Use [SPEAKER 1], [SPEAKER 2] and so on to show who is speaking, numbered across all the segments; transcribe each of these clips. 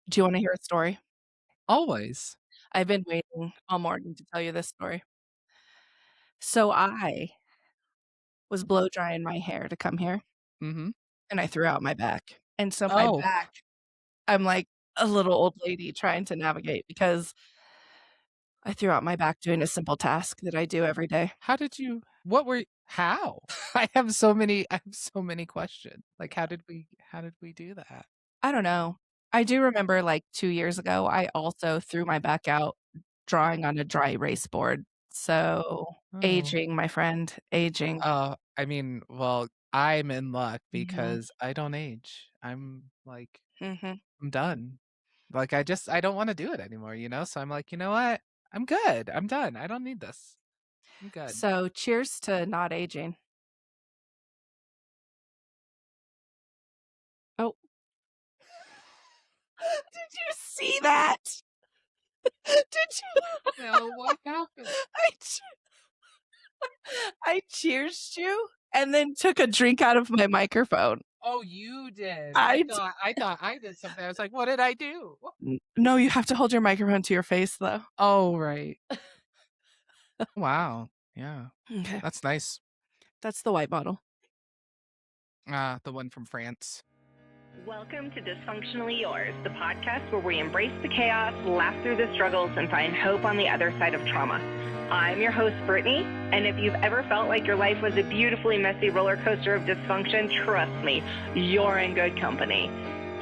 [SPEAKER 1] Do you want to hear a story?
[SPEAKER 2] Always.
[SPEAKER 1] I've been waiting all morning to tell you this story. So I was blow drying my hair to come here
[SPEAKER 2] Mhm.
[SPEAKER 1] and I threw out my back. And so my
[SPEAKER 2] Oh,
[SPEAKER 1] back, I'm like a little old lady trying to navigate because I threw out my back doing a simple task that I do every day.
[SPEAKER 2] how did you how? I have so many questions. Like, how did we do that?
[SPEAKER 1] I don't know. I do remember like 2 years ago, I also threw my back out drawing on a dry erase board. So
[SPEAKER 2] Oh.
[SPEAKER 1] aging, my friend, aging.
[SPEAKER 2] I mean, well, I'm in luck
[SPEAKER 1] Mhm.
[SPEAKER 2] because I don't age.
[SPEAKER 1] Mhm.
[SPEAKER 2] I'm done. Like, I don't wanna do it anymore, you know? So I'm like, "You know what? I'm good. I'm done. I don't need this. I'm good."
[SPEAKER 1] So cheers to not aging. Oh, did you see that? Did you?
[SPEAKER 2] No, what happened?
[SPEAKER 1] I che I cheersed you and then took a drink out of my microphone.
[SPEAKER 2] Oh, you did.
[SPEAKER 1] I d
[SPEAKER 2] I thought I did something. I was like, "What did I do?"
[SPEAKER 1] N no, you have to hold your microphone to your face, though.
[SPEAKER 2] Oh, right. Wow. Yeah.
[SPEAKER 1] Okay,
[SPEAKER 2] That's nice.
[SPEAKER 1] that's the white bottle.
[SPEAKER 2] The one from France.
[SPEAKER 3] Welcome to Dysfunctionally Yours, the podcast where we embrace the chaos, laugh through the struggles, and find hope on the other side of trauma. I'm your host, Brittany, and if you've ever felt like your life was a beautifully messy roller coaster of dysfunction, trust me, you're in good company.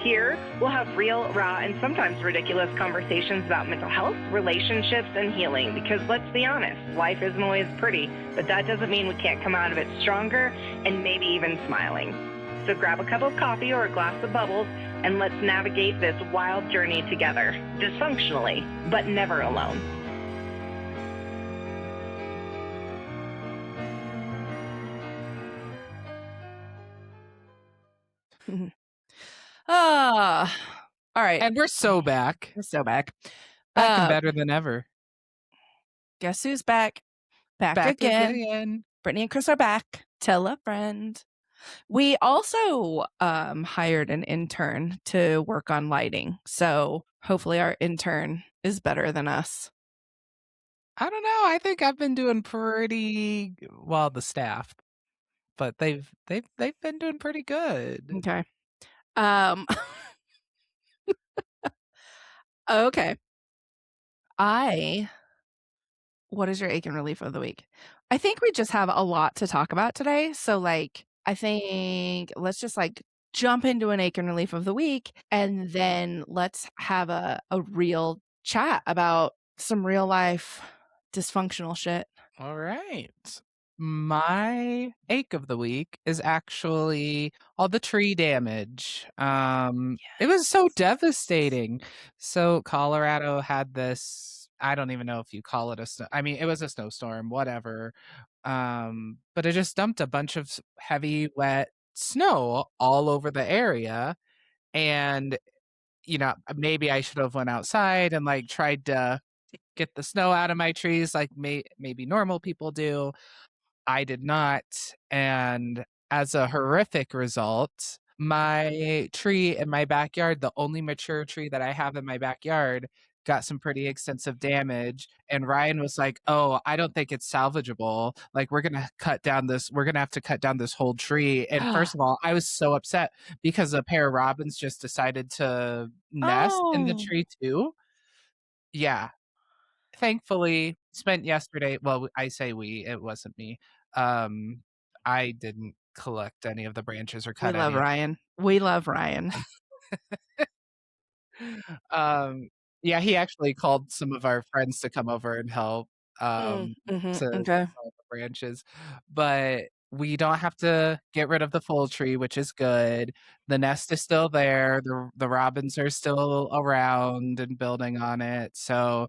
[SPEAKER 3] Here, we'll have real, raw, and sometimes ridiculous conversations about mental health, relationships, and healing, because let's be honest, life isn't always pretty, but that doesn't mean we can't come out of it stronger and maybe even smiling. So grab a cup of coffee or a glass of bubbles and let's navigate this wild journey together, dysfunctionally, but never alone.
[SPEAKER 1] Ah, alright,
[SPEAKER 2] And we're so back.
[SPEAKER 1] we're so back.
[SPEAKER 2] Back and
[SPEAKER 1] Uh,
[SPEAKER 2] better than ever.
[SPEAKER 1] guess who's back? Back
[SPEAKER 2] Back
[SPEAKER 1] again.
[SPEAKER 2] again.
[SPEAKER 1] Brittany and Chris are back. Tell a friend. We also, hired an intern to work on lighting, so hopefully our intern is better than us.
[SPEAKER 2] I don't know. I think I've been doing pretty well, the staff, but they've been doing pretty good.
[SPEAKER 1] Okay. Um, okay. I What is your ache and relief of the week? I think we just have a lot to talk about today. So, like, I think let's just like jump into an ache and relief of the week and then let's have a real chat about some real life dysfunctional shit.
[SPEAKER 2] All right. My ache of the week is actually all the tree damage. It was so devastating. So Colorado had this, I don't even know if you call it a snow. I mean, it was a snowstorm, whatever. But it just dumped a bunch of heavy, wet snow all over the area. And, maybe I should have went outside and like tried to get the snow out of my trees like maybe normal people do. I did not, and as a horrific result, my tree in my backyard, the only mature tree that I have in my backyard, got some pretty extensive damage, and Ryan was like, "Oh, I don't think it's salvageable, like, we're gonna have to cut down this whole tree," and first of all, I was so upset because a pair of robins just decided to nest in the
[SPEAKER 1] Oh,
[SPEAKER 2] tree too. Yeah, thankfully, spent yesterday well, I say we, it wasn't me. Um, I didn't collect any of the branches or
[SPEAKER 1] we
[SPEAKER 2] cut
[SPEAKER 1] love
[SPEAKER 2] any of
[SPEAKER 1] Ryan. We love Ryan.
[SPEAKER 2] um, yeah, he actually called some of our friends to come over and help, to
[SPEAKER 1] Okay.
[SPEAKER 2] sell the branches, but we don't have to get rid of the full tree, which is good. The nest is still there, the robins are still around and building on it, so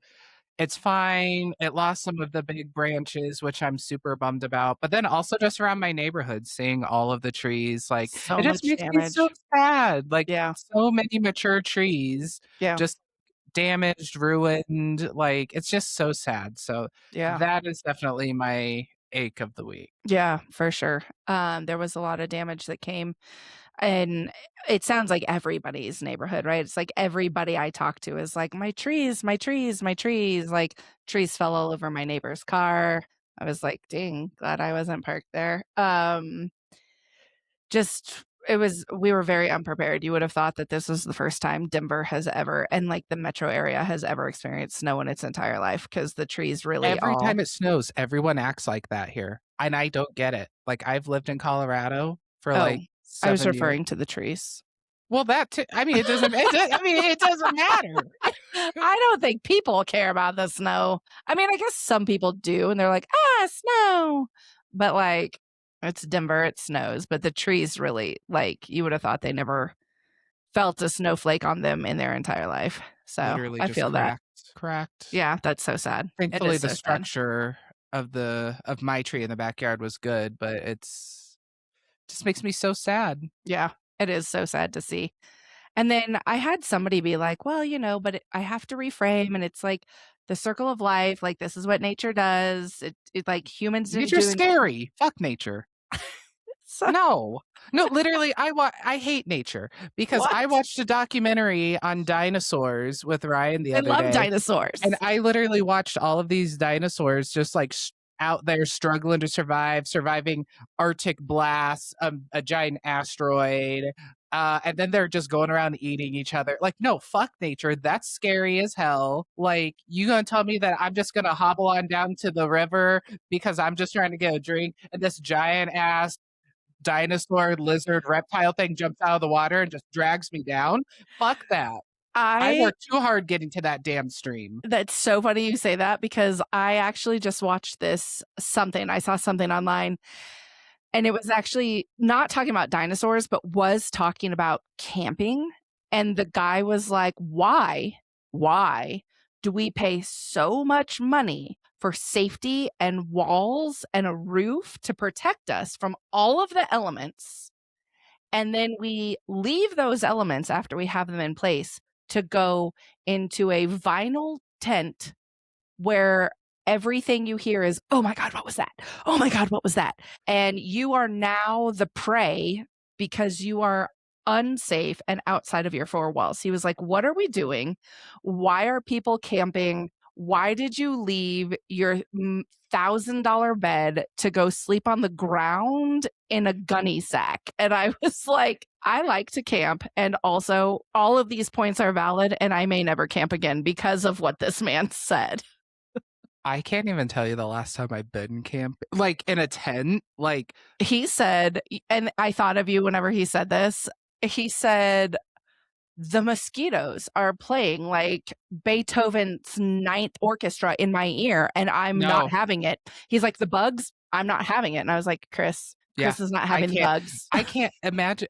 [SPEAKER 2] it's fine. It lost some of the big branches, which I'm super bummed about, but then also just around my neighborhood, seeing all of the trees, like,
[SPEAKER 1] So
[SPEAKER 2] it just
[SPEAKER 1] much
[SPEAKER 2] makes me so
[SPEAKER 1] damage.
[SPEAKER 2] sad, like,
[SPEAKER 1] Yeah.
[SPEAKER 2] so many mature trees
[SPEAKER 1] Yeah.
[SPEAKER 2] just damaged, ruined, like, it's just so sad, so
[SPEAKER 1] Yeah.
[SPEAKER 2] that is definitely my ache of the week.
[SPEAKER 1] Yeah, for sure. There was a lot of damage that came. And it sounds like everybody's neighborhood, right? It's like everybody I talk to is like, my trees, my trees, my trees. Like trees fell all over my neighbor's car. I was like, dang, glad I wasn't parked there. Just we were very unprepared. You would have thought that this was the first time Denver has ever, and like the metro area has ever experienced snow in its entire life, because the trees really
[SPEAKER 2] Every
[SPEAKER 1] all.
[SPEAKER 2] time it snows, everyone acts like that here, and I don't get it. Like, I've lived in Colorado for,
[SPEAKER 1] Oh,
[SPEAKER 2] like,
[SPEAKER 1] I was
[SPEAKER 2] 7 years.
[SPEAKER 1] referring to the trees.
[SPEAKER 2] Well, that too. I mean, it doesn't matter.
[SPEAKER 1] I don't think people care about the snow. I mean, I guess some people do, and they're like, snow. But like, it's Denver, it snows. But the trees really, like, you would have thought they never felt a snowflake on them in their entire life. So
[SPEAKER 2] Literally
[SPEAKER 1] I
[SPEAKER 2] just
[SPEAKER 1] feel that.
[SPEAKER 2] cracked.
[SPEAKER 1] Yeah, that's so sad. It
[SPEAKER 2] Thankfully,
[SPEAKER 1] is
[SPEAKER 2] the
[SPEAKER 1] so sad.
[SPEAKER 2] structure of my tree in the backyard was good, but it's just makes me so sad.
[SPEAKER 1] Yeah, it is so sad to see. And then I had somebody be like, well, but I have to reframe. And it's like the circle of life. Like, this is what nature does. It like humans didn't
[SPEAKER 2] Nature's
[SPEAKER 1] do it.
[SPEAKER 2] scary. Fuck nature.
[SPEAKER 1] So,
[SPEAKER 2] No. No, literally, I hate nature because
[SPEAKER 1] what?
[SPEAKER 2] I watched a documentary on dinosaurs with Ryan the
[SPEAKER 1] I
[SPEAKER 2] other
[SPEAKER 1] love
[SPEAKER 2] day,
[SPEAKER 1] dinosaurs.
[SPEAKER 2] and I literally watched all of these dinosaurs just, like, out there struggling to surviving Arctic blasts, a giant asteroid, and then they're just going around eating each other. Like, no, fuck nature, that's scary as hell. Like, you gonna tell me that I'm just gonna hobble on down to the river because I'm just trying to get a drink, and this giant ass dinosaur, lizard, reptile thing jumps out of the water and just drags me down? Fuck that. I
[SPEAKER 1] I
[SPEAKER 2] worked too hard getting to that damn stream.
[SPEAKER 1] That's so funny you say that, because I actually just watched I saw something online, and it was actually not talking about dinosaurs, but was talking about camping. And the guy was like, why do we pay so much money for safety and walls and a roof to protect us from all of the elements? And then we leave those elements after we have them in place to go into a vinyl tent where everything you hear is, oh my God, what was that? Oh my God, what was that? And you are now the prey because you are unsafe and outside of your four walls. He was like, what are we doing? Why are people camping? Why did you leave your $1,000 bed to go sleep on the ground in a gunny sack? And I was like, I like to camp. And also, all of these points are valid, and I may never camp again because of what this man said.
[SPEAKER 2] I can't even tell you the last time I've been camping, like in a tent. Like,
[SPEAKER 1] He said, and I thought of you whenever he said this, he said, the mosquitoes are playing like Beethoven's Ninth Orchestra in my ear, and I'm
[SPEAKER 2] no,
[SPEAKER 1] not having it. He's like, the bugs, I'm not having it. And I was like, Chris
[SPEAKER 2] yeah,
[SPEAKER 1] is not
[SPEAKER 2] I
[SPEAKER 1] having the
[SPEAKER 2] can't.
[SPEAKER 1] bugs.
[SPEAKER 2] I can't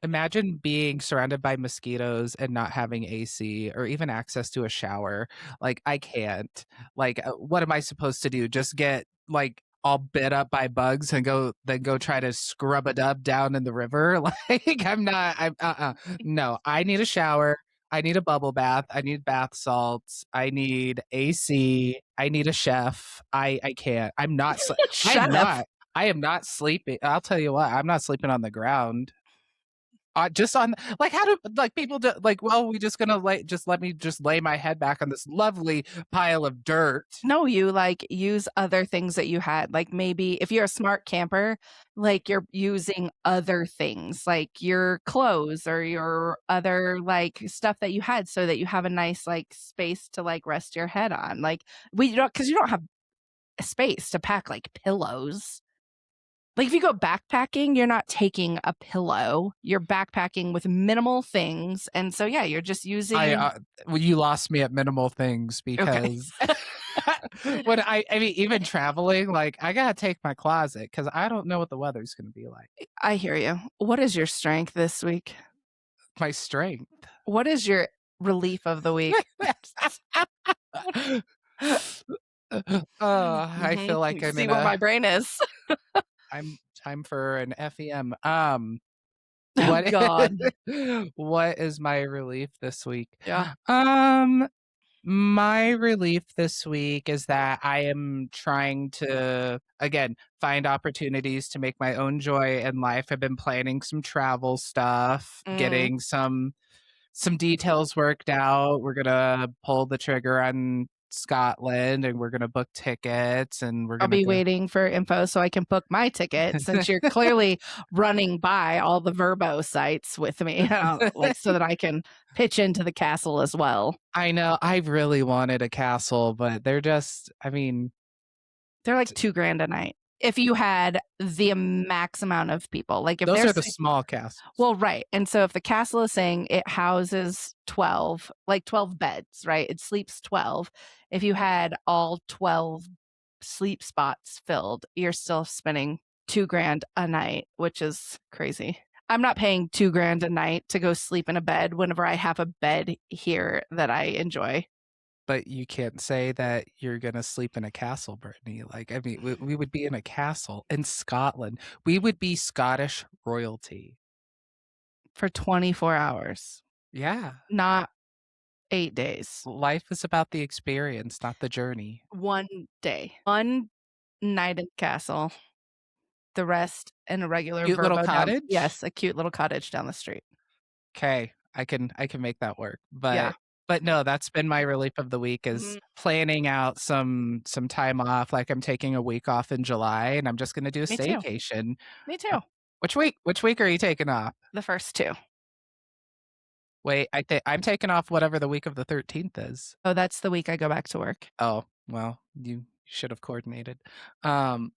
[SPEAKER 2] imagine being surrounded by mosquitoes and not having AC or even access to a shower. Like, I can't. Like, what am I supposed to do? Just get like all bit up by bugs and go try to scrub a dub down in the river? Like, I'm no, I need a shower. I need a bubble bath. I need bath salts. I need AC. I need a chef. I can't. I'm not. I'm
[SPEAKER 1] Shut up.
[SPEAKER 2] not. I am not sleeping. I'll tell you what, I'm not sleeping on the ground. Just on, like, how do, like, people do, like, well, we just gonna let me just lay my head back on this lovely pile of dirt.
[SPEAKER 1] No, you like use other things that you had. Like, maybe if you're a smart camper, like you're using other things like your clothes or your other like stuff that you had, so that you have a nice like space to like rest your head on. Like, because you don't have space to pack like pillows. Like, if you go backpacking, you're not taking a pillow. You're backpacking with minimal things. And so, yeah, you're just using.
[SPEAKER 2] Well, you lost me at minimal things because when I mean, even traveling, like, I gotta take my closet because I don't know what the weather's gonna be like.
[SPEAKER 1] I hear you. What is your strength this week?
[SPEAKER 2] My strength.
[SPEAKER 1] What is your relief of the week?
[SPEAKER 2] I feel like I'm
[SPEAKER 1] see where my brain is.
[SPEAKER 2] I'm time for an FEM.
[SPEAKER 1] Oh,
[SPEAKER 2] What
[SPEAKER 1] God.
[SPEAKER 2] what is my relief this week?
[SPEAKER 1] Yeah.
[SPEAKER 2] My relief this week is that I am trying to, again, find opportunities to make my own joy in life. I've been planning some travel stuff,
[SPEAKER 1] Mm.
[SPEAKER 2] getting some details worked out. We're gonna pull the trigger on Scotland, and we're gonna book tickets, and we're
[SPEAKER 1] I'll
[SPEAKER 2] gonna
[SPEAKER 1] be
[SPEAKER 2] go.
[SPEAKER 1] waiting for info so I can book my ticket since you're clearly running by all the Verbo sites with me, like so that I can pitch into the castle as well.
[SPEAKER 2] I know I really wanted a castle, but they're just, I mean,
[SPEAKER 1] They're like $2,000 a night. If you had the max amount of people, like if
[SPEAKER 2] those
[SPEAKER 1] they're
[SPEAKER 2] are the small castles.
[SPEAKER 1] well, right. And so if the castle is saying it houses 12, like 12 beds, right? It sleeps 12. If you had all 12 sleep spots filled, you're still spending $2,000 a night, which is crazy. I'm not paying $2,000 a night to go sleep in a bed whenever I have a bed here that I enjoy.
[SPEAKER 2] But you can't say that you're gonna sleep in a castle, Brittany. Like, I mean, we would be in a castle in Scotland. We would be Scottish royalty.
[SPEAKER 1] For 24 hours,
[SPEAKER 2] Yeah.
[SPEAKER 1] not 8 days.
[SPEAKER 2] Life is about the experience, not the journey.
[SPEAKER 1] One day, one night in the castle, the rest in a regular
[SPEAKER 2] Cute little
[SPEAKER 1] Verbo down.
[SPEAKER 2] cottage?
[SPEAKER 1] Yes, a cute little cottage down the street.
[SPEAKER 2] Okay, I can make that work.
[SPEAKER 1] Yeah.
[SPEAKER 2] But no, that's been my relief of the week is
[SPEAKER 1] Mhm.
[SPEAKER 2] planning out some time off. Like I'm taking a week off in July and I'm just gonna do a
[SPEAKER 1] Me too.
[SPEAKER 2] staycation.
[SPEAKER 1] Me too.
[SPEAKER 2] Which week? Which week are you taking off?
[SPEAKER 1] The first 2.
[SPEAKER 2] Wait, I think I'm taking off whatever the week of the 13th is.
[SPEAKER 1] Oh, that's the week I go back to work.
[SPEAKER 2] Oh, well, you should have coordinated. Um,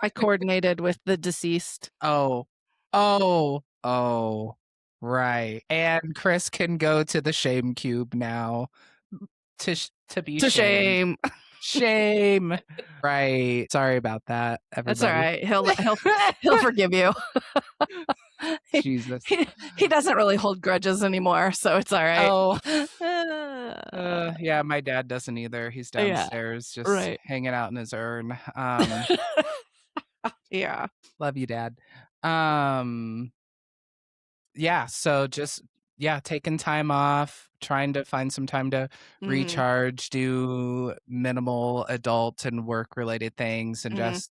[SPEAKER 1] I coordinated with the deceased.
[SPEAKER 2] oh, oh, right. And Chris can go to the shame cube now to be
[SPEAKER 1] To
[SPEAKER 2] shamed.
[SPEAKER 1] shame.
[SPEAKER 2] Shame. Right. Sorry about that,
[SPEAKER 1] That's all
[SPEAKER 2] everybody.
[SPEAKER 1] right. He'll forgive you. He
[SPEAKER 2] Jesus.
[SPEAKER 1] he doesn't really hold grudges anymore, so it's all right.
[SPEAKER 2] Oh,
[SPEAKER 1] Uh,
[SPEAKER 2] yeah, my dad doesn't either. He's
[SPEAKER 1] Yeah,
[SPEAKER 2] downstairs just
[SPEAKER 1] right.
[SPEAKER 2] hanging out in his urn.
[SPEAKER 1] Yeah.
[SPEAKER 2] Love you, Dad. Yeah, so just taking time off, trying to find some time to
[SPEAKER 1] Mhm,
[SPEAKER 2] recharge, do minimal adult and work related things, and
[SPEAKER 1] mhm.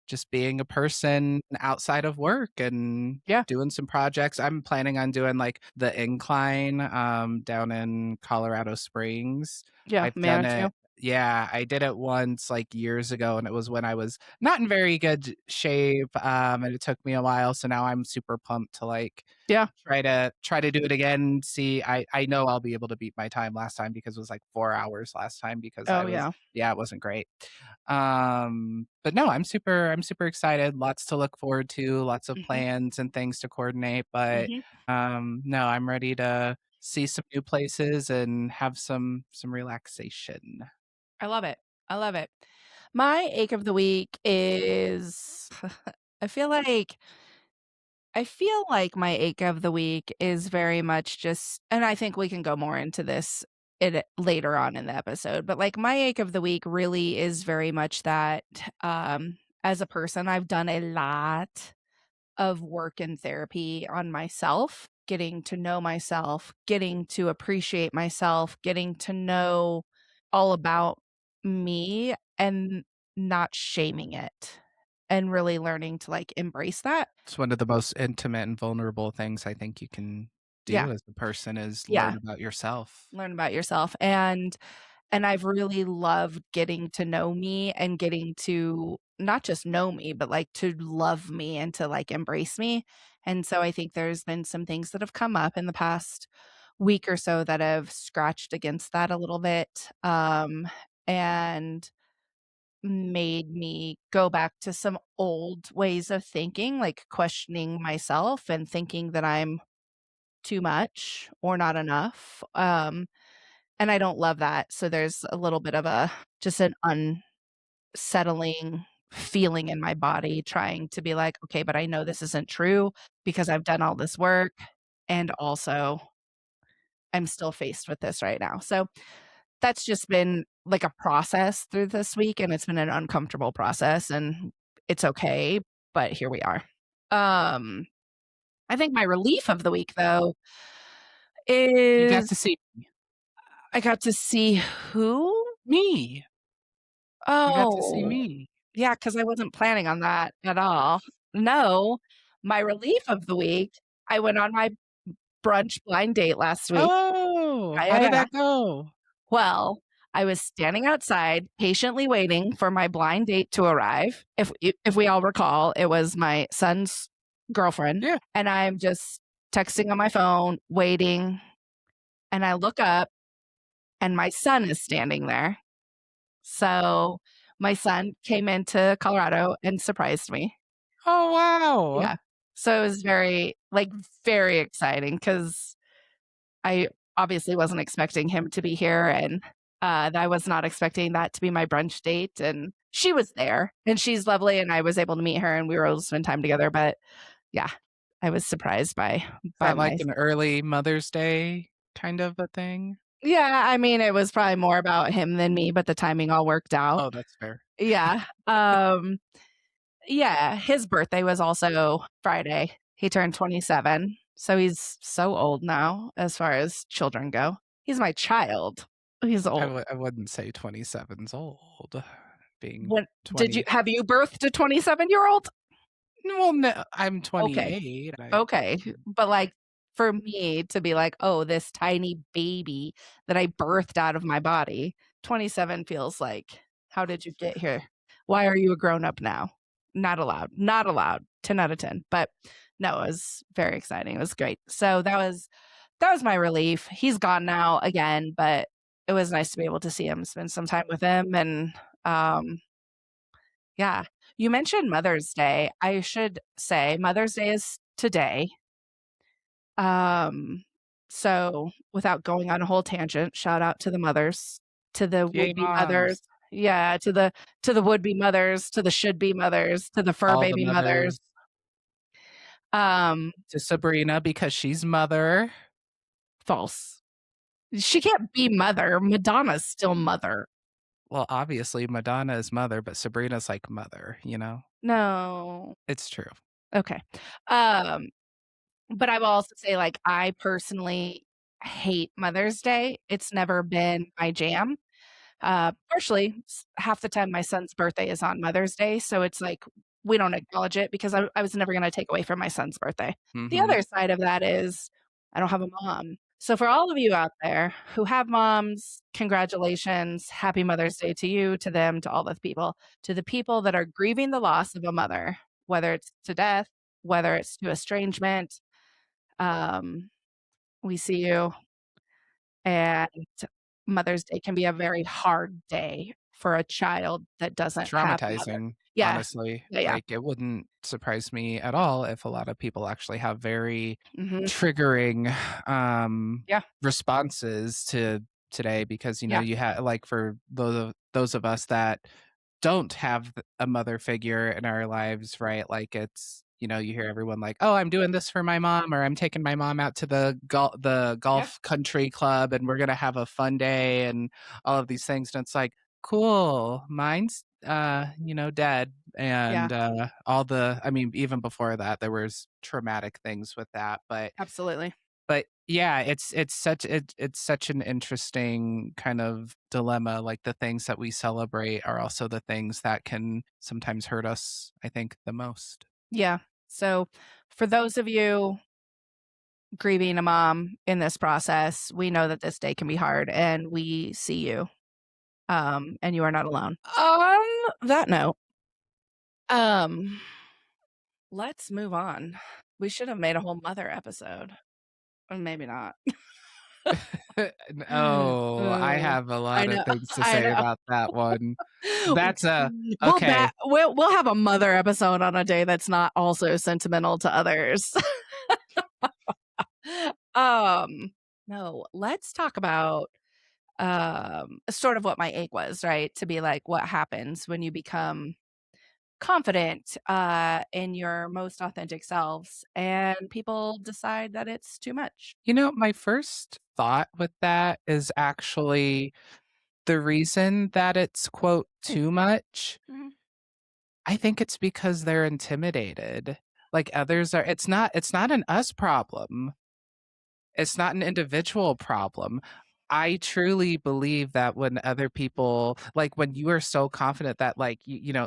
[SPEAKER 2] just being a person outside of work and
[SPEAKER 1] Yeah.
[SPEAKER 2] doing some projects. I'm planning on doing like the incline down in Colorado Springs.
[SPEAKER 1] Yeah,
[SPEAKER 2] I've done
[SPEAKER 1] Manitou.
[SPEAKER 2] it. Yeah, I did it once like years ago and it was when I was not in very good shape and it took me a while, so now I'm super pumped to like
[SPEAKER 1] Yeah.
[SPEAKER 2] try to do it again. See, I know I'll be able to beat my time last time because it was like 4 hours last time because
[SPEAKER 1] Oh,
[SPEAKER 2] I was
[SPEAKER 1] yeah.
[SPEAKER 2] yeah, it wasn't great. But no, I'm super excited. Lots to look forward to, lots of
[SPEAKER 1] Mhm,
[SPEAKER 2] plans and things to coordinate, but
[SPEAKER 1] mhm.
[SPEAKER 2] no, I'm ready to see some new places and have some relaxation.
[SPEAKER 1] I love it. I love it. My ache of the week is I feel like my ache of the week is very much just, and I think we can go more into this later on in the episode, but like my ache of the week really is very much that as a person, I've done a lot of work and therapy on myself, getting to know myself, getting to appreciate myself, getting to know all about me and not shaming it and really learning to like embrace that.
[SPEAKER 2] It's one of the most intimate and vulnerable things I think you can
[SPEAKER 1] Yeah.
[SPEAKER 2] do as a person is
[SPEAKER 1] Yeah.
[SPEAKER 2] learn about yourself.
[SPEAKER 1] Learn about yourself. And I've really loved getting to know me and getting to not just know me, but like to love me and to like embrace me. And so I think there's been some things that have come up in the past week or so that have scratched against that a little bit, and made me go back to some old ways of thinking, like questioning myself and thinking that I'm too much or not enough. And I don't love that. So there's a little bit of a just an unsettling feeling in my body trying to be like, okay, but I know this isn't true because I've done all this work. And also, I'm still faced with this right now. So that's just been like a process through this week. And it's been an uncomfortable process. And it's okay. But here we are. Um, I think my relief of the week, though,
[SPEAKER 2] You got
[SPEAKER 1] is
[SPEAKER 2] to see
[SPEAKER 1] I got to see who?
[SPEAKER 2] Me. You got to see
[SPEAKER 1] Oh,
[SPEAKER 2] me.
[SPEAKER 1] yeah, because I wasn't planning on that at all. No, my relief of the week, I went on my brunch blind date last week.
[SPEAKER 2] Oh,
[SPEAKER 1] Yeah,
[SPEAKER 2] how
[SPEAKER 1] yeah,
[SPEAKER 2] did
[SPEAKER 1] yeah.
[SPEAKER 2] that go?
[SPEAKER 1] Well, I was standing outside patiently waiting for my blind date to arrive. If we all recall, it was my son's girlfriend,
[SPEAKER 2] Yeah.
[SPEAKER 1] and I'm just texting on my phone, waiting, and I look up and my son is standing there. So, my son came into Colorado and surprised me.
[SPEAKER 2] Oh, wow.
[SPEAKER 1] Yeah. So, it was very, like, very exciting because I obviously wasn't expecting him to be here, and, I was not expecting that to be my brunch date, and she was there, and she's lovely, and I was able to meet her, and we were able to spend time together, but yeah, I was surprised
[SPEAKER 2] Is
[SPEAKER 1] by
[SPEAKER 2] that like
[SPEAKER 1] my
[SPEAKER 2] an early Mother's Day kind of a thing?
[SPEAKER 1] Yeah, I mean, it was probably more about him than me, but the timing all worked out.
[SPEAKER 2] Oh, that's fair.
[SPEAKER 1] Yeah, yeah, his birthday was also Friday. He turned 27, so he's so old now as far as children go. He's my child. He's old.
[SPEAKER 2] I wouldn't say 27's old. Being
[SPEAKER 1] When did you
[SPEAKER 2] 20.
[SPEAKER 1] have you birthed a 27-year-old?
[SPEAKER 2] Well, no, I'm
[SPEAKER 1] Okay.
[SPEAKER 2] 28.
[SPEAKER 1] Okay, but, like, for me to be like, "Oh, this tiny baby that I birthed out of my body," 27 feels like, "How did you get here? Why are you a grown-up now?" Not allowed, not allowed, 10 out of 10, but no, it was very exciting, it was great. So that was my relief. He's gone now again, but it was nice to be able to see him, spend some time with him, and, yeah. You mentioned Mother's Day. I should say Mother's Day is today. Um, so without going on a whole tangent, shout out to the mothers, to the
[SPEAKER 2] Yay,
[SPEAKER 1] would-be mothers.
[SPEAKER 2] moms.
[SPEAKER 1] Yeah, to the would-be mothers, to the should-be mothers, to the fur
[SPEAKER 2] All the
[SPEAKER 1] baby mothers.
[SPEAKER 2] mothers.
[SPEAKER 1] Um,
[SPEAKER 2] To Sabrina because she's mother.
[SPEAKER 1] false. She can't be mother. Madonna's still mother.
[SPEAKER 2] Well, obviously Madonna is mother, but Sabrina's like mother, you know?
[SPEAKER 1] No.
[SPEAKER 2] It's true.
[SPEAKER 1] Okay. Um, but I will also say, like, I personally hate Mother's Day. It's never been my jam. Partially, half the time my son's birthday is on Mother's Day, so it's like we don't acknowledge it because I was never gonna take away from my son's birthday. The
[SPEAKER 2] Mhm.
[SPEAKER 1] other side of that is I don't have a mom. So for all of you out there who have moms, congratulations. Happy Mother's Day to you, to them, to all the people. To the people that are grieving the loss of a mother, whether it's to death, whether it's to estrangement, um, we see you. And Mother's Day can be a very hard day for a child that doesn't have a mother.
[SPEAKER 2] Traumatizing,
[SPEAKER 1] Yeah.
[SPEAKER 2] honestly.
[SPEAKER 1] Yeah, yeah.
[SPEAKER 2] Like, it wouldn't surprise me at all if a lot of people actually have very
[SPEAKER 1] Mhm.
[SPEAKER 2] triggering,
[SPEAKER 1] Yeah,
[SPEAKER 2] responses to today because,
[SPEAKER 1] yeah,
[SPEAKER 2] you have like, for those of us that don't have a mother figure in our lives, right? Like, it's you hear everyone like, "Oh, I'm doing this for my mom," or "I'm taking my mom out to the
[SPEAKER 1] yeah,
[SPEAKER 2] golf country club, and we're gonna have a fun day," and all of these things, and it's like, "Cool, mine's, dead,"
[SPEAKER 1] yeah,
[SPEAKER 2] and, all the I mean, even before that, there was traumatic things with that,
[SPEAKER 1] absolutely.
[SPEAKER 2] but yeah, it's such an interesting kind of dilemma. Like, the things that we celebrate are also the things that can sometimes hurt us, I think, the most.
[SPEAKER 1] Yeah. So, for those of you grieving a mom in this process, we know that this day can be hard, and we see you, and you are not alone. On that note, um, let's move on. We should have made a whole mother episode, or maybe not.
[SPEAKER 2] Oh, I
[SPEAKER 1] Uh,
[SPEAKER 2] have a
[SPEAKER 1] I
[SPEAKER 2] lot of
[SPEAKER 1] know,
[SPEAKER 2] things to
[SPEAKER 1] I
[SPEAKER 2] say
[SPEAKER 1] know.
[SPEAKER 2] about that one. That's a
[SPEAKER 1] We'll
[SPEAKER 2] okay.
[SPEAKER 1] we'll have a mother episode on a day that's not also sentimental to others. Um, no, let's talk about, sort of what my ache was, right? To be like, what happens when you become confident, in your most authentic selves and people decide that it's too much?
[SPEAKER 2] My first thought with that is actually the reason that it's, quote,
[SPEAKER 1] Mm,
[SPEAKER 2] too much.
[SPEAKER 1] mhm.
[SPEAKER 2] I think it's because they're intimidated. Like, others are it's not an us problem. It's not an individual problem. I truly believe that when other people like, when you are so confident that, like,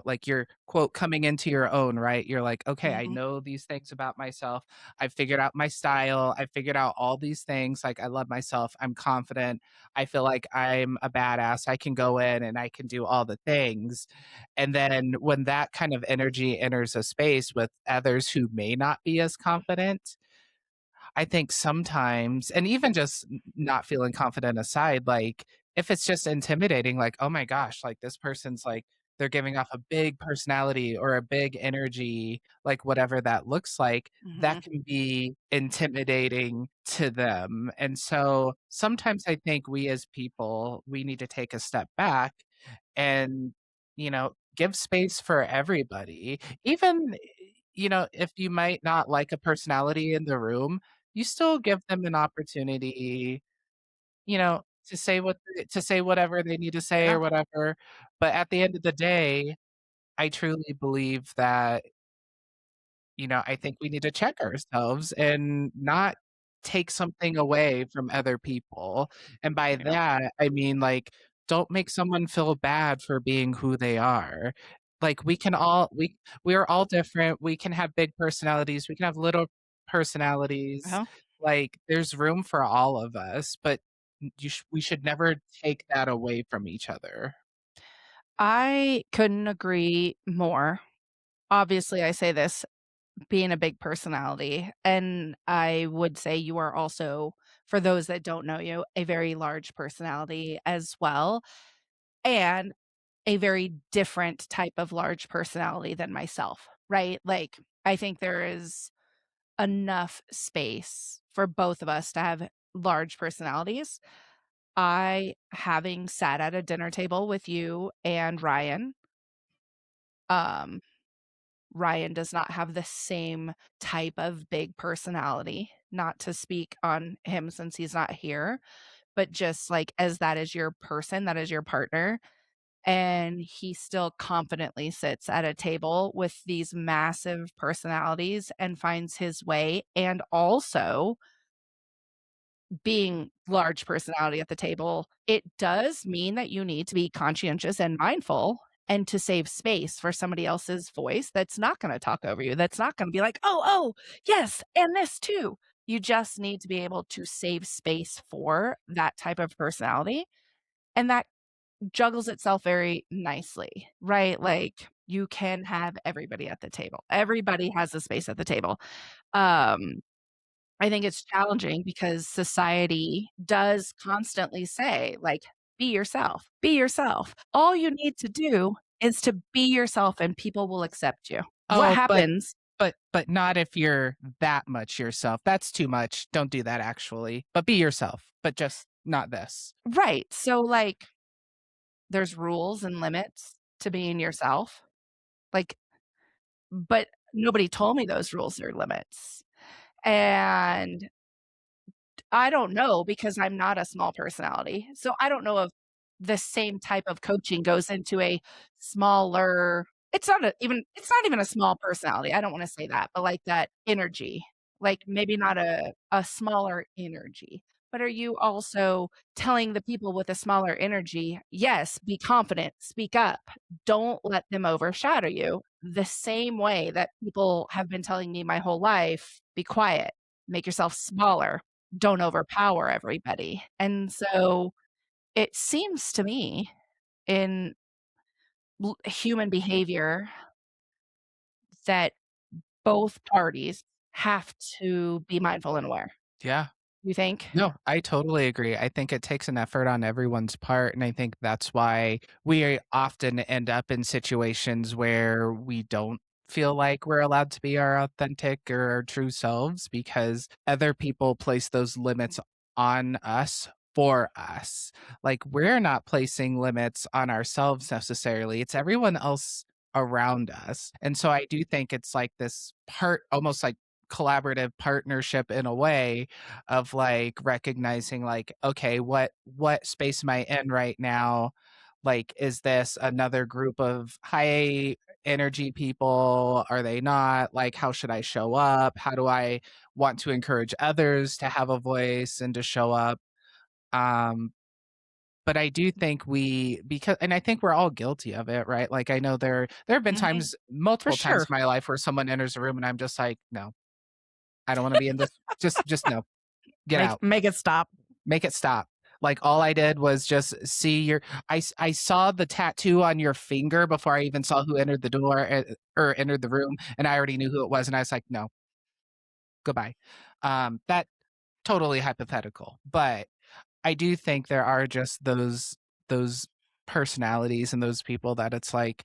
[SPEAKER 2] like, you're, quote, "coming into your own," right? You're like, "Okay, I
[SPEAKER 1] Mhm,
[SPEAKER 2] know these things about myself. I've figured out my style. I figured out all these things. Like, I love myself. I'm confident. I feel like I'm a badass. I can go in and I can do all the things." And then when that kind of energy enters a space with others who may not be as confident, I think sometimes, and even just not feeling confident aside, like, if it's just intimidating, like, "Oh my gosh, like, this person's, like, they're giving off a big personality or a big energy," like, whatever that looks like, that
[SPEAKER 1] mhm.
[SPEAKER 2] can be intimidating to them, and so, sometimes I think we as people, we need to take a step back and, give space for everybody. Even, if you might not like a personality in the room, you still give them an opportunity, to say whatever they need to say
[SPEAKER 1] Yeah.
[SPEAKER 2] or whatever, but at the end of the day, I truly believe that, I think we need to check ourselves and not take something away from other people, and by
[SPEAKER 1] Yeah.
[SPEAKER 2] that, I mean, like, don't make someone feel bad for being who they are. Like, we are all different, we can have big personalities, we can have little personalities,
[SPEAKER 1] Uh-huh.
[SPEAKER 2] like, there's room for all of us, but we should never take that away from each other.
[SPEAKER 1] I couldn't agree more. Obviously, I say this being a big personality, and I would say you are also, for those that don't know you, a very large personality as well, and a very different type of large personality than myself, right? Like, I think there is enough space for both of us to have large personalities. I, having sat at a dinner table with you and Ryan, um, Ryan does not have the same type of big personality, not to speak on him since he's not here, but just, like, as that is your person, that is your partner, and he still confidently sits at a table with these massive personalities and finds his way, and also being large personality at the table, it does mean that you need to be conscientious and mindful and to save space for somebody else's voice that's not gonna talk over you, that's not gonna be like, "Oh, oh, yes, and this too." You just need to be able to save space for that type of personality, and that juggles itself very nicely, right? Like, you can have everybody at the table. Everybody has a space at the table. Um I think it's challenging because society does constantly say, like, "Be yourself. Be yourself." All you need to do is to be yourself and people will accept you. What
[SPEAKER 2] Oh, but
[SPEAKER 1] happens
[SPEAKER 2] but not if you're that much yourself. That's too much. Don't do that actually. But be yourself, but just not this.
[SPEAKER 1] right, so, like, there's rules and limits to being yourself, like, but nobody told me those rules or limits, and I don't know because I'm not a small personality. So I don't know if the same type of coaching goes into a smaller it's not even a small personality. I don't wanna say that, but like that energy, like maybe not a smaller energy. But are you also telling the people with a smaller energy, "Yes, be confident, speak up, don't let them overshadow you," the same way that people have been telling me my whole life, "Be quiet, make yourself smaller." Don't overpower everybody. And so it seems to me in human behavior that both parties have to be mindful and aware.
[SPEAKER 2] Yeah.
[SPEAKER 1] You think?
[SPEAKER 2] No, I totally agree. I think it takes an effort on everyone's part, and I think that's why we often end up in situations where we don't feel like we're allowed to be our authentic or our true selves because other people place those limits on us for us. Like, we're not placing limits on ourselves necessarily, it's everyone else around us. And so I do think it's like this part, almost like collaborative partnership in a way of, like, recognizing, like, okay, what space am I in right now? Like, is this another group of high energy people? Are they not? Like, how should I show up? How do I want to encourage others to have a voice and to show up? But I do think and I think we're all guilty of it, right? Like I know there have been
[SPEAKER 1] Mhm.
[SPEAKER 2] times,
[SPEAKER 1] For
[SPEAKER 2] multiple times
[SPEAKER 1] sure.
[SPEAKER 2] in my life where someone enters a room and I'm just like, no, I don't want to be in this. Just no, get out,
[SPEAKER 1] Make it stop.
[SPEAKER 2] make it stop. Like all I did was just see I saw the tattoo on your finger before I even saw who entered the door or entered the room, and I already knew who it was, and I was like, no, goodbye. That totally hypothetical, but I do think there are just those personalities and those people that it's like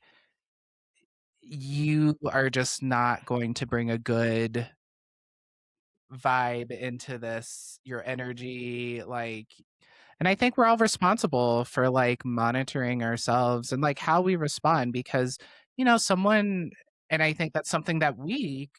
[SPEAKER 2] you are just not going to bring a good vibe into this, your energy, like, and I think we're all responsible for like monitoring ourselves and like how we respond because, someone, and I think that's something that we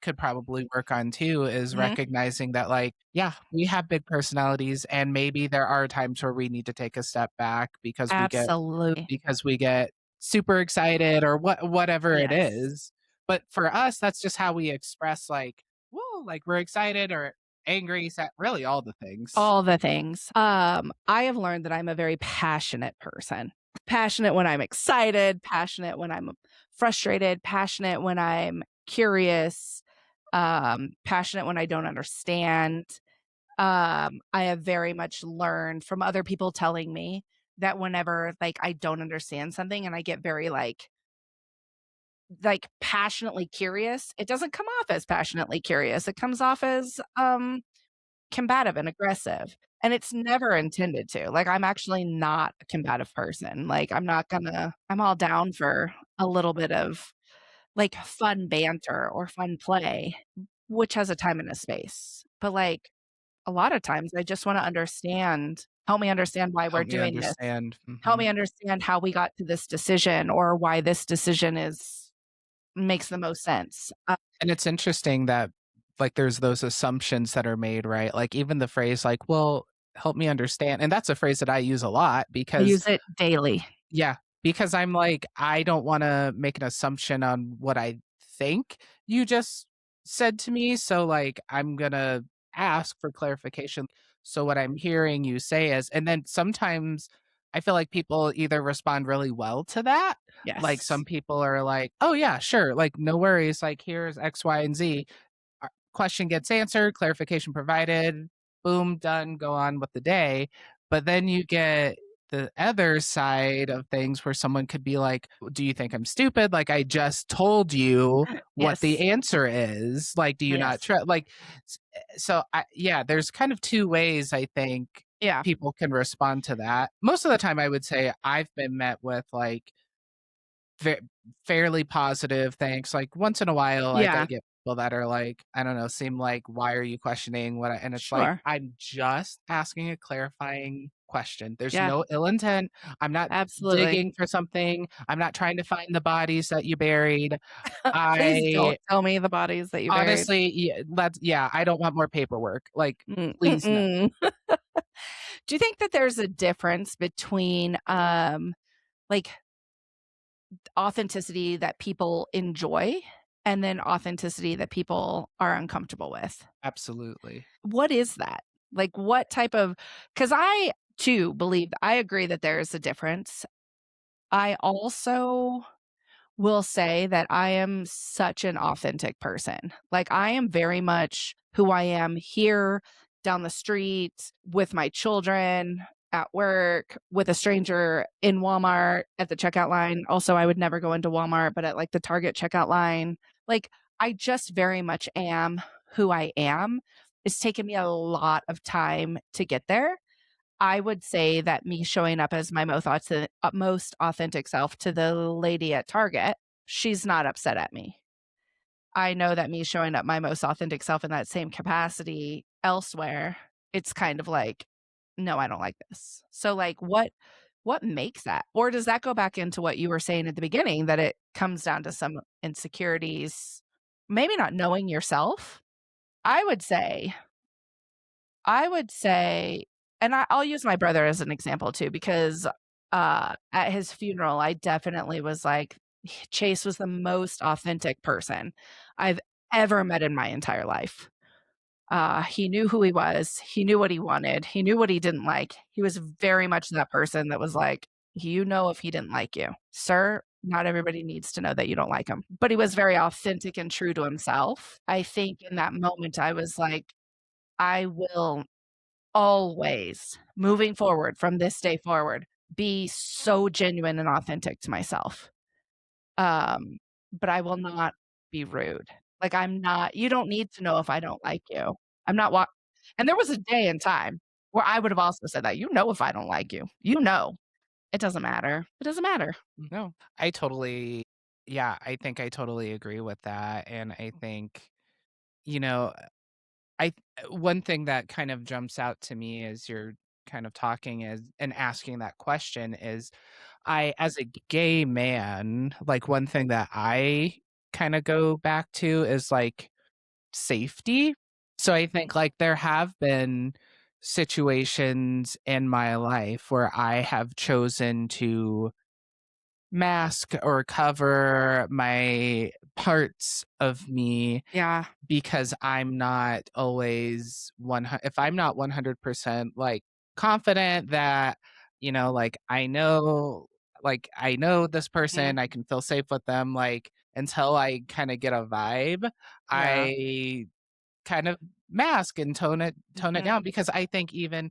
[SPEAKER 2] could probably work on too is
[SPEAKER 1] Mhm.
[SPEAKER 2] recognizing that like, yeah, we have big personalities and maybe there are times where we need to take a step back
[SPEAKER 1] Absolutely.
[SPEAKER 2] because we get super excited or whatever it
[SPEAKER 1] Yes.
[SPEAKER 2] is. But for us, that's just how we express like, whoa, like we're excited or angry, sad, really all the things.
[SPEAKER 1] All the things. I have learned that I'm a very passionate person. Passionate when I'm excited, passionate when I'm frustrated, passionate when I'm curious, passionate when I don't understand. I have very much learned from other people telling me that whenever like I don't understand something and I get very like passionately curious, it doesn't come off as passionately curious. It comes off as combative and aggressive, and it's never intended to. Like, I'm actually not a combative person. Like, I'm all down for a little bit of, like, fun banter or fun play, which has a time and a space. But, like, a lot of times I just wanna help me understand why we're
[SPEAKER 2] Help me
[SPEAKER 1] doing this.
[SPEAKER 2] understand.
[SPEAKER 1] Help me understand how we got to this decision or why this decision is makes the most sense.
[SPEAKER 2] And it's interesting that like there's those assumptions that are made, right? Like even the phrase like, well, help me understand. And that's a phrase that I use a lot
[SPEAKER 1] I
[SPEAKER 2] because
[SPEAKER 1] use it daily.
[SPEAKER 2] yeah, because I'm like, I don't want to make an assumption on what I think you just said to me. So, like, I'm going to ask for clarification. So, what I'm hearing you say is, and then sometimes I feel like people either respond really well to that. Like,
[SPEAKER 1] Yes.
[SPEAKER 2] some people are like, oh, yeah, sure. Like, no worries. Like, here's X, Y, and Z. Question gets answered, clarification provided, boom, done, go on with the day. But then you get the other side of things where someone could be like, do you think I'm stupid? Like, I just told you what the
[SPEAKER 1] Yes.
[SPEAKER 2] answer is. Like, do you not
[SPEAKER 1] Yes.
[SPEAKER 2] trust? Like, so yeah, there's kind of two ways I think
[SPEAKER 1] Yeah.
[SPEAKER 2] people can respond to that. Most of the time, I would say I've been met with like, Fa fairly positive, thanks. Like, once in a while, like, I
[SPEAKER 1] Yeah.
[SPEAKER 2] get people that are like, I don't know, seem like, "Why are you questioning what I," and it's like,
[SPEAKER 1] Sure.
[SPEAKER 2] I'm just asking a clarifying question. There's
[SPEAKER 1] Yeah.
[SPEAKER 2] no ill intent. I'm not
[SPEAKER 1] Absolutely.
[SPEAKER 2] digging for something. I'm not trying to find the bodies that you buried.
[SPEAKER 1] Please don't
[SPEAKER 2] I
[SPEAKER 1] tell me the bodies that you buried.
[SPEAKER 2] honestly, yeah, I don't want more paperwork. Like, please, no.
[SPEAKER 1] Mm. Do you think that there's a difference between, like, authenticity that people enjoy and then authenticity that people are uncomfortable with?
[SPEAKER 2] Absolutely.
[SPEAKER 1] What is that? Like, what type of? Because I too believe I agree that there is a difference. I also will say that I am such an authentic person. Like, I am very much who I am here, down the street, with my children, at work, with a stranger in Walmart at the checkout line. Also, I would never go into Walmart, but at like the Target checkout line. Like, I just very much am who I am. It's taken me a lot of time to get there. I would say that me showing up as my most authentic self to the lady at Target, she's not upset at me. I know that me showing up my most authentic self in that same capacity elsewhere, it's kind of like, "No, I don't like this." So, like, what makes that? Or does that go back into what you were saying at the beginning, that it comes down to some insecurities, maybe not knowing yourself? I would say I would say, and I'll use my brother as an example too, because, at his funeral, I definitely was like, Chase was the most authentic person I've ever met in my entire life. He knew who he was. He knew what he wanted. He knew what he didn't like. He was very much that person that was like, you know, if he didn't like you, sir, not everybody needs to know that you don't like him. But he was very authentic and true to himself. I think in that moment, I was like, I will always, moving forward from this day forward, be so genuine and authentic to myself. But I will not be rude. Like, I'm not, you don't need to know if I don't like you. I'm not and there was a day and time where I would have also said that, you know, if I don't like you, you know, it doesn't matter. It doesn't matter.
[SPEAKER 2] No, I think I totally agree with that. And I think, you know, I one thing that kind of jumps out to me as you're kind of talking is and asking that question is as a gay man, like one thing that I kind of go back to is like safety. So I think like there have been situations in my life where I have chosen to mask or cover my parts of me
[SPEAKER 1] Yeah.
[SPEAKER 2] because I'm not always if I'm not 100% like confident that, like I know this
[SPEAKER 1] Mhm.
[SPEAKER 2] person, I can feel safe with them, like until I kind of get a vibe,
[SPEAKER 1] Yeah.
[SPEAKER 2] I kind of mask and tone it
[SPEAKER 1] Mhm.
[SPEAKER 2] down because I think even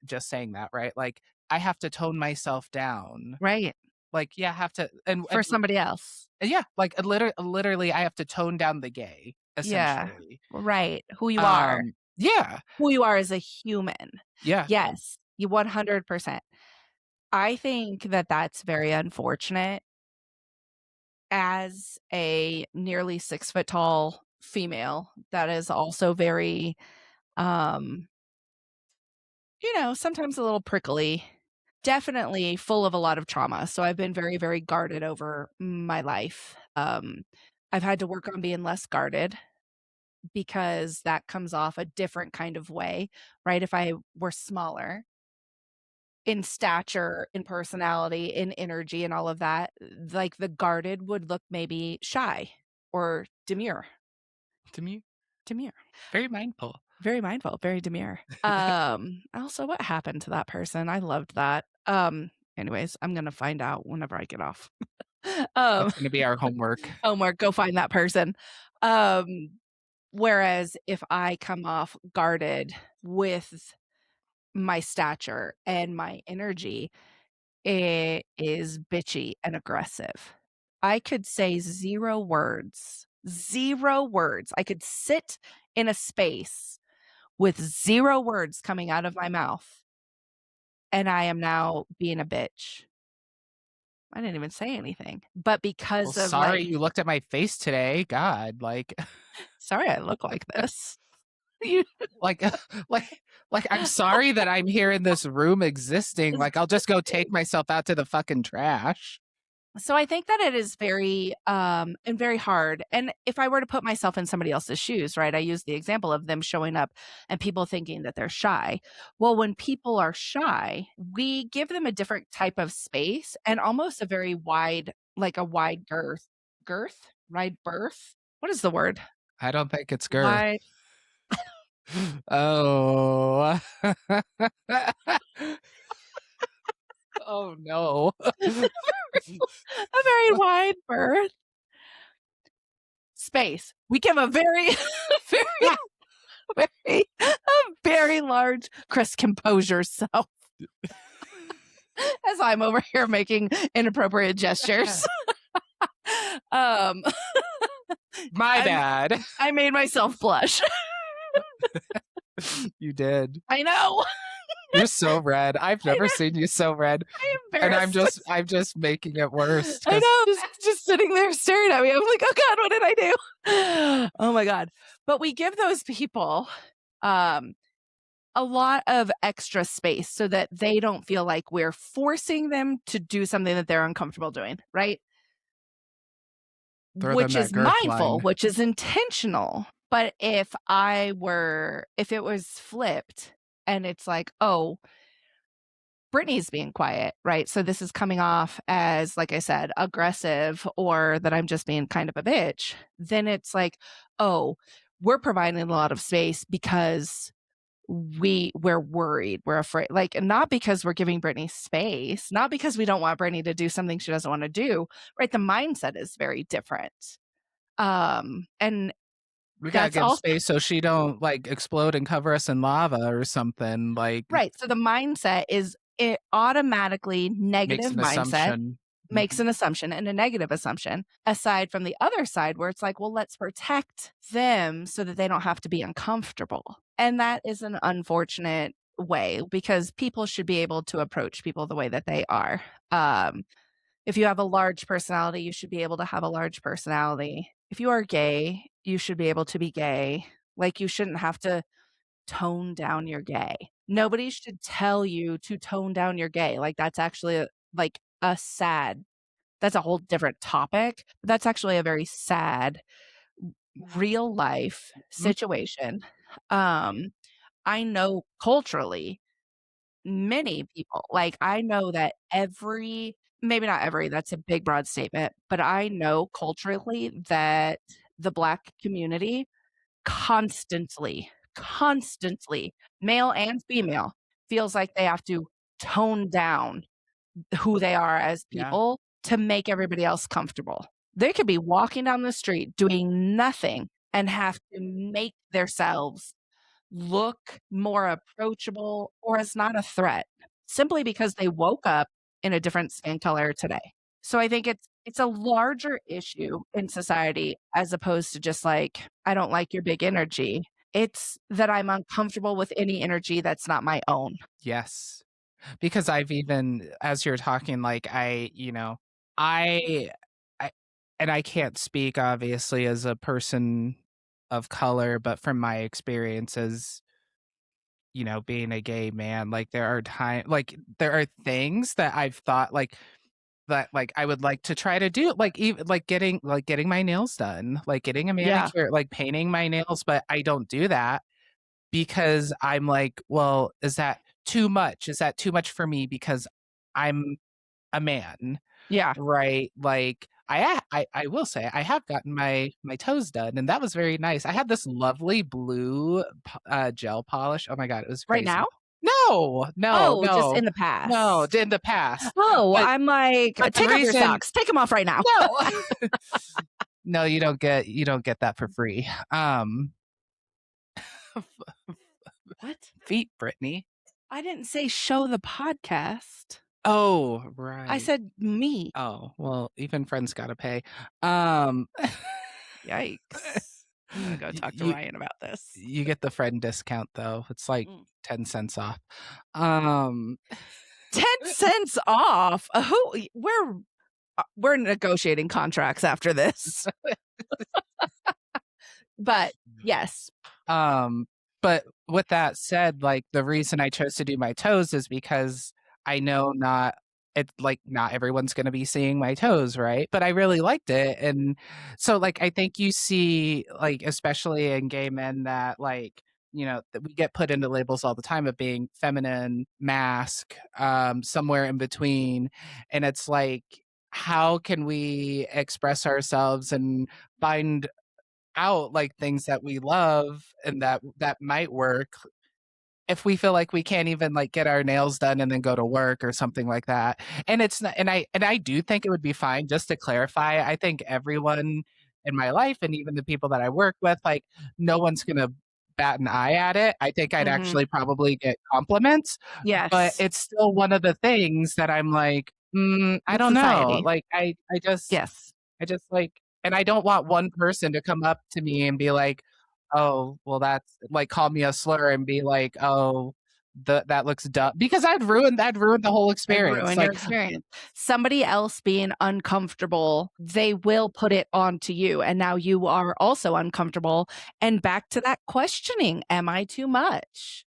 [SPEAKER 2] just saying that, right? Like I have to tone myself down.
[SPEAKER 1] Right.
[SPEAKER 2] Like, yeah, I have to
[SPEAKER 1] For somebody else.
[SPEAKER 2] yeah, like literally I have to tone down the gay,
[SPEAKER 1] Yeah.
[SPEAKER 2] essentially.
[SPEAKER 1] Right. Who you are.
[SPEAKER 2] Yeah.
[SPEAKER 1] Who you are as a human.
[SPEAKER 2] Yeah.
[SPEAKER 1] Yes. You 100%. I think that that's very unfortunate as a nearly 6 foot tall female that is also very, um, sometimes a little prickly, definitely full of a lot of trauma. So I've been very, very guarded over my life. I've had to work on being less guarded because that comes off a different kind of way, right? If I were smaller in stature, in personality, in energy, and all of that, like the guarded would look maybe shy or demure.
[SPEAKER 2] To me,
[SPEAKER 1] Demure.
[SPEAKER 2] very mindful.
[SPEAKER 1] Very mindful, very demure. Also, what happened to that person? I loved that. Anyways, I'm gonna find out whenever I get off. Um,
[SPEAKER 2] That's gonna be our homework.
[SPEAKER 1] Homework, go find that person. Um, Whereas if I come off guarded with my stature and my energy, it is bitchy and aggressive. I could say 0 words, 0 words. I could sit in a space with 0 words coming out of my mouth, and I am now being a bitch. I didn't even say anything, but
[SPEAKER 2] Well,
[SPEAKER 1] because of,
[SPEAKER 2] sorry
[SPEAKER 1] like,
[SPEAKER 2] you looked at my face today. God, like
[SPEAKER 1] "Sorry I look like this." You
[SPEAKER 2] like like I'm sorry that I'm here in this room existing. Like I'll just go take myself out to the fucking trash.
[SPEAKER 1] So I think that it is very, and very hard. And if I were to put myself in somebody else's shoes, right? I use the example of them showing up and people thinking that they're shy. Well, when people are shy, we give them a different type of space and almost a very wide, like a wide wide berth. What is the word?
[SPEAKER 2] I don't think it's girth.
[SPEAKER 1] Wide.
[SPEAKER 2] Oh. Oh no.
[SPEAKER 1] A very wide berth space. We give a very, very, very, a very large, Chris, compose yourself. As I'm over here making inappropriate gestures. um,
[SPEAKER 2] My bad.
[SPEAKER 1] I made myself blush.
[SPEAKER 2] You did.
[SPEAKER 1] I know.
[SPEAKER 2] You're so red. I've
[SPEAKER 1] I
[SPEAKER 2] never
[SPEAKER 1] know.
[SPEAKER 2] seen you so red.
[SPEAKER 1] I'm
[SPEAKER 2] And
[SPEAKER 1] embarrassed.
[SPEAKER 2] I'm just making it worse.
[SPEAKER 1] I know. Just sitting there staring at me. I'm like, oh God, what did I do? Oh my God. But we give those people a lot of extra space so that they don't feel like we're forcing them to do something that they're uncomfortable doing, right?
[SPEAKER 2] Throw them
[SPEAKER 1] Which
[SPEAKER 2] that
[SPEAKER 1] is
[SPEAKER 2] girth
[SPEAKER 1] mindful,
[SPEAKER 2] line.
[SPEAKER 1] which is intentional. But if it was flipped and it's like, oh, Brittany's being quiet, right? So this is coming off as, like I said, aggressive or that I'm just being kind of a bitch. Then it's like, oh, we're providing a lot of space because we're worried, we're afraid, like, not because we're giving Brittany space, not because we don't want Brittany to do something she doesn't want to do, right? The mindset is very different. And
[SPEAKER 2] We gotta
[SPEAKER 1] that's
[SPEAKER 2] give
[SPEAKER 1] also
[SPEAKER 2] space so she don't like explode and cover us in lava or something. Like
[SPEAKER 1] right. So the mindset is it automatically
[SPEAKER 2] makes
[SPEAKER 1] negative
[SPEAKER 2] an
[SPEAKER 1] mindset
[SPEAKER 2] assumption.
[SPEAKER 1] makes an assumption and a negative assumption, aside from the other side where it's like, well, let's protect them so that they don't have to be uncomfortable. And that is an unfortunate way because people should be able to approach people the way that they are. If you have a large personality, you should be able to have a large personality. If you are gay, you should be able to be gay. Like, you shouldn't have to tone down your gay. Nobody should tell you to tone down your gay. Like, that's actually like a sad, that's a whole different topic. That's actually a very sad real life
[SPEAKER 2] Mhm.
[SPEAKER 1] situation. Um, I know culturally many people, like, I know that every, maybe not every, that's a big broad statement, but I know culturally that the Black community constantly, male and female, feels like they have to tone down who they are as
[SPEAKER 2] Yeah.
[SPEAKER 1] people to make everybody else comfortable. They could be walking down the street doing nothing and have to make themselves look more approachable or as not a threat simply because they woke up in a different skin color today. So I think it's a larger issue in society as opposed to just like, I don't like your big energy. It's that I'm uncomfortable with any energy that's not my own.
[SPEAKER 2] Yes. Because I've even as you're talking, like I I and I can't speak obviously as a person of color, but from my experiences, being a gay man, like there are things that I've thought that like I would like to try to do, like even like getting my nails done, like getting a
[SPEAKER 1] Yeah.
[SPEAKER 2] manicure, like painting my nails, but I don't do that because I'm like, well, is that too much? Is that too much for me because I'm a man,
[SPEAKER 1] Yeah.
[SPEAKER 2] right? Like I will say I have gotten my toes done and that was very nice. I had this lovely blue gel polish. Oh my god, it was
[SPEAKER 1] Right
[SPEAKER 2] crazy.
[SPEAKER 1] now?
[SPEAKER 2] No, no,
[SPEAKER 1] Oh, just
[SPEAKER 2] no,
[SPEAKER 1] in the
[SPEAKER 2] no,
[SPEAKER 1] past.
[SPEAKER 2] in the past.
[SPEAKER 1] Oh,
[SPEAKER 2] But
[SPEAKER 1] I'm like,
[SPEAKER 2] but the
[SPEAKER 1] take off your
[SPEAKER 2] reason
[SPEAKER 1] socks. Take them off right now.
[SPEAKER 2] no. No, you don't get that for free.
[SPEAKER 1] What?
[SPEAKER 2] Feet, Brittany.
[SPEAKER 1] I didn't say show the podcast.
[SPEAKER 2] Oh,
[SPEAKER 1] I
[SPEAKER 2] right.
[SPEAKER 1] said me.
[SPEAKER 2] Oh, well, even friends gotta pay. Um,
[SPEAKER 1] Yikes. I'm gonna go talk to
[SPEAKER 2] you
[SPEAKER 1] Ryan about this.
[SPEAKER 2] you get the friend discount though. It's like
[SPEAKER 1] Mm.
[SPEAKER 2] 10 cents off. Um,
[SPEAKER 1] 10 cents off. Who we're negotiating contracts after this. But yes.
[SPEAKER 2] um, but with that said, like the reason I chose to do my toes is because I know not everyone's going to be seeing my toes, right? But I really liked it. And so like I think you see like especially in gay men that like that we get put into labels all the time of being feminine, mask, somewhere in between. And it's like how can we express ourselves and find out like things that we love and that might work if we feel like we can't even like get our nails done and then go to work or something like that. And it's not, and I do think it would be fine. Just to clarify, I think everyone in my life and even the people that I work with, like no one's gonna bat an eye at it. I think I'd
[SPEAKER 1] Mhm.
[SPEAKER 2] actually probably get compliments, but
[SPEAKER 1] Yes.
[SPEAKER 2] it's still one of the things that I'm like, I
[SPEAKER 1] With
[SPEAKER 2] don't know.
[SPEAKER 1] society.
[SPEAKER 2] Like
[SPEAKER 1] Yes.
[SPEAKER 2] I just like, and I don't want one person to come up to me and be like, "Oh, well, that's like call me a slur and be like, oh, that looks dumb," because I'd ruined the whole
[SPEAKER 1] And
[SPEAKER 2] experience.
[SPEAKER 1] ruin your
[SPEAKER 2] Like,
[SPEAKER 1] experience. Somebody else being uncomfortable, they will put it onto you. And now you are also uncomfortable. And back to that questioning, am I too much?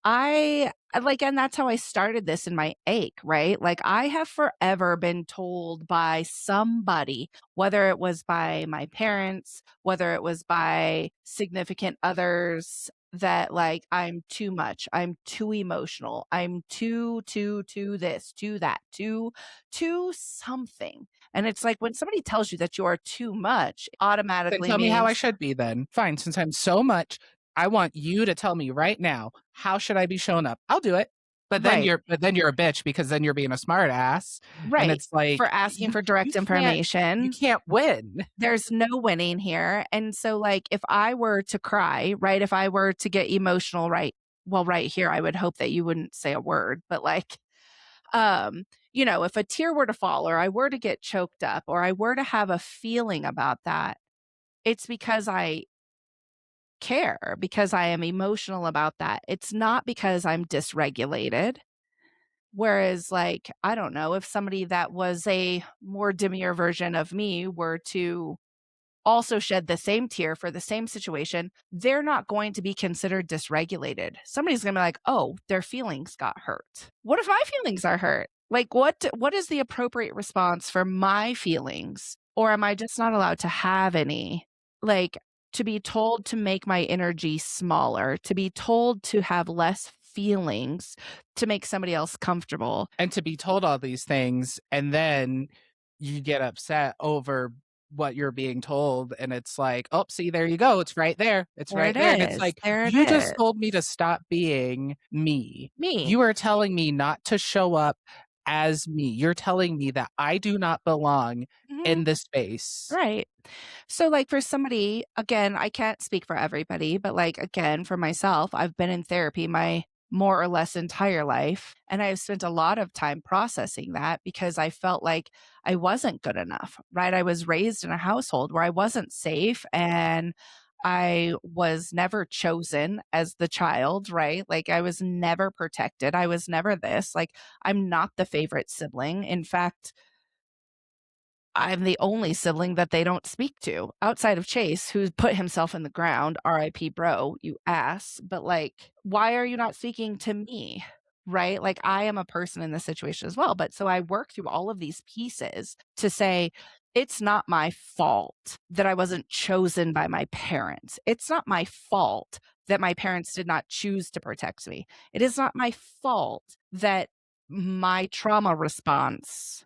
[SPEAKER 1] And that's how I started this in my ache, right? Like, I have forever been told by somebody, whether it was by my parents, whether it was by significant others, that like I'm too much, I'm too emotional, I'm too this, too that, too something. And it's like when somebody tells you that you are too much,
[SPEAKER 2] Then
[SPEAKER 1] automatically
[SPEAKER 2] tell me how I
[SPEAKER 1] means
[SPEAKER 2] should be then. Fine, since I'm so much, I want you to tell me right now, how should I be showing up? I'll do it.
[SPEAKER 1] right,
[SPEAKER 2] But then you're a bitch because then you're being a smart ass. And
[SPEAKER 1] right,
[SPEAKER 2] it's like
[SPEAKER 1] for asking for direct
[SPEAKER 2] you
[SPEAKER 1] information.
[SPEAKER 2] can't win.
[SPEAKER 1] There's no winning here. And so, like, if I were to cry, right, if I were to get emotional, right, well, right here, I would hope that you wouldn't say a word, but like, um, if a tear were to fall or I were to get choked up or I were to have a feeling about that, it's because I care, because I am emotional about that. It's not because I'm dysregulated. Whereas, like, I don't know, if somebody that was a more demure version of me were to also shed the same tear for the same situation, they're not going to be considered dysregulated. Somebody's going to be like, "Oh, their feelings got hurt." What if my feelings are hurt? Like what is the appropriate response for my feelings? Or am I just not allowed to have any? Like to be told to make my energy smaller, to be told to have less feelings to make somebody else comfortable.
[SPEAKER 2] And to be told all these things and then you get upset over what you're being told and it's like, "Oh, see, there you go. It's right there. It's
[SPEAKER 1] There
[SPEAKER 2] right
[SPEAKER 1] it
[SPEAKER 2] there." And it's
[SPEAKER 1] is.
[SPEAKER 2] like,
[SPEAKER 1] There it
[SPEAKER 2] "You just
[SPEAKER 1] is.
[SPEAKER 2] told me to stop being me.
[SPEAKER 1] Me.
[SPEAKER 2] You are telling me not to show up as me. You're telling me that I do not belong
[SPEAKER 1] Mhm.
[SPEAKER 2] in this space."
[SPEAKER 1] Right. So, like, for somebody, again, I can't speak for everybody, but like, again, for myself, I've been in therapy my more or less entire life. And I've spent a lot of time processing that because I felt like I wasn't good enough, right? I was raised in a household where I wasn't safe and I was never chosen as the child, right? Like, I was never protected. I was never this. Like, I'm not the favorite sibling. In fact, I'm the only sibling that they don't speak to outside of Chase, who's put himself in the ground, RIP bro, you ass. But like, why are you not speaking to me? Right? Like, I am a person in this situation as well. But so I work through all of these pieces to say, it's not my fault that I wasn't chosen by my parents. It's not my fault that my parents did not choose to protect me. It is not my fault that my trauma response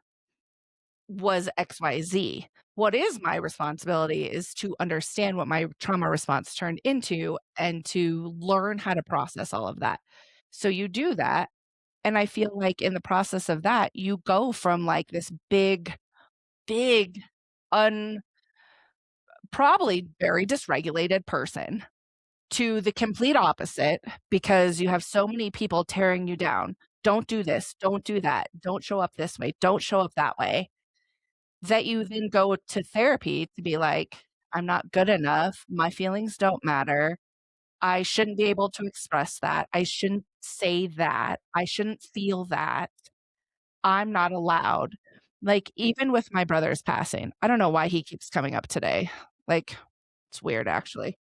[SPEAKER 1] was XYZ. What is my responsibility is to understand what my trauma response turned into and to learn how to process all of that. So you do that. And I feel like in the process of that, you go from like this big, un probably very dysregulated person to the complete opposite because you have so many people tearing you down. Don't do this. Don't do that. Don't show up this way. Don't show up that way. That you then go to therapy to be like, "I'm not good enough. My feelings don't matter. I shouldn't be able to express that. I shouldn't say that. I shouldn't feel that. I'm not allowed." Like, even with my brother's passing, I don't know why he keeps coming up today. Like, it's weird, actually.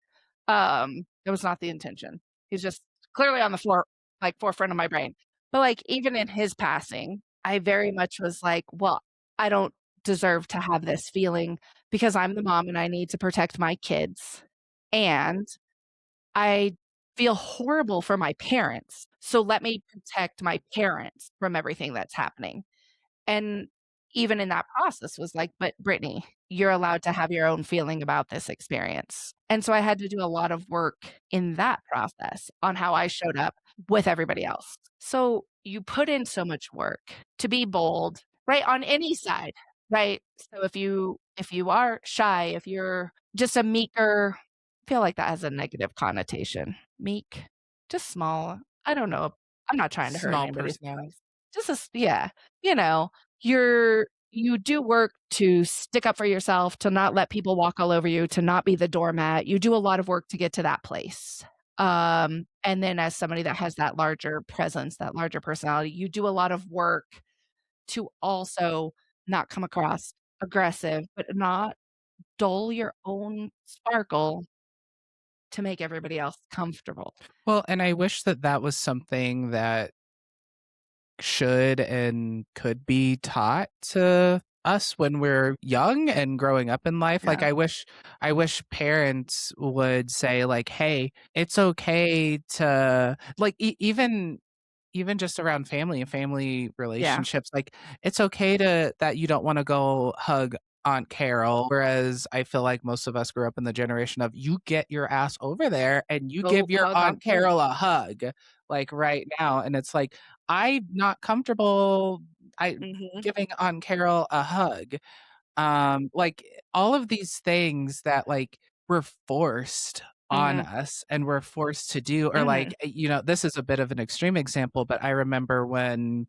[SPEAKER 1] It was not the intention. He's just clearly on the floor, like, forefront of my brain. But, like, even in his passing, I very much was like, "Well, I don't deserve to have this feeling because I'm the mom and I need to protect my kids, and I feel horrible for my parents, so let me protect my parents from everything that's happening." And even in that process was like, "But Brittany, you're allowed to have your own feeling about this experience." And so I had to do a lot of work in that process on how I showed up with everybody else. So you put in so much work to be bold, right? On any side, right? So if you are shy, if you're just a meeker, I feel like that has a negative connotation. Meek, just small. I don't know. I'm not trying to hurt
[SPEAKER 2] Small
[SPEAKER 1] anybody's
[SPEAKER 2] personality.
[SPEAKER 1] feelings. Just yeah, you know, you do work to stick up for yourself, to not let people walk all over you, to not be the doormat. You do a lot of work to get to that place. And then as somebody that has that larger presence, that larger personality, you do a lot of work to also not come across aggressive, but not dull your own sparkle to make everybody else comfortable.
[SPEAKER 2] Well, and I wish that that was something that should and could be taught to us when we're young and growing up in life. Like
[SPEAKER 1] Yeah.
[SPEAKER 2] I wish parents would say like, "Hey, it's okay to like even just around family and family
[SPEAKER 1] Yeah.
[SPEAKER 2] relationships, like it's okay to that you don't want to go hug Aunt Carol. Whereas I feel like most of us grew up in the generation of you get your ass over there and you
[SPEAKER 1] Go
[SPEAKER 2] give your
[SPEAKER 1] hug
[SPEAKER 2] Aunt
[SPEAKER 1] Aunt Carol.
[SPEAKER 2] Carol a hug, like right now. And it's like, I'm not comfortable I
[SPEAKER 1] Mhm.
[SPEAKER 2] giving Aunt Carol a hug. Like all of these things that like were forced on
[SPEAKER 1] Mhm.
[SPEAKER 2] us and we're forced to do, or like,
[SPEAKER 1] Mhm.
[SPEAKER 2] this is a bit of an extreme example, but I remember when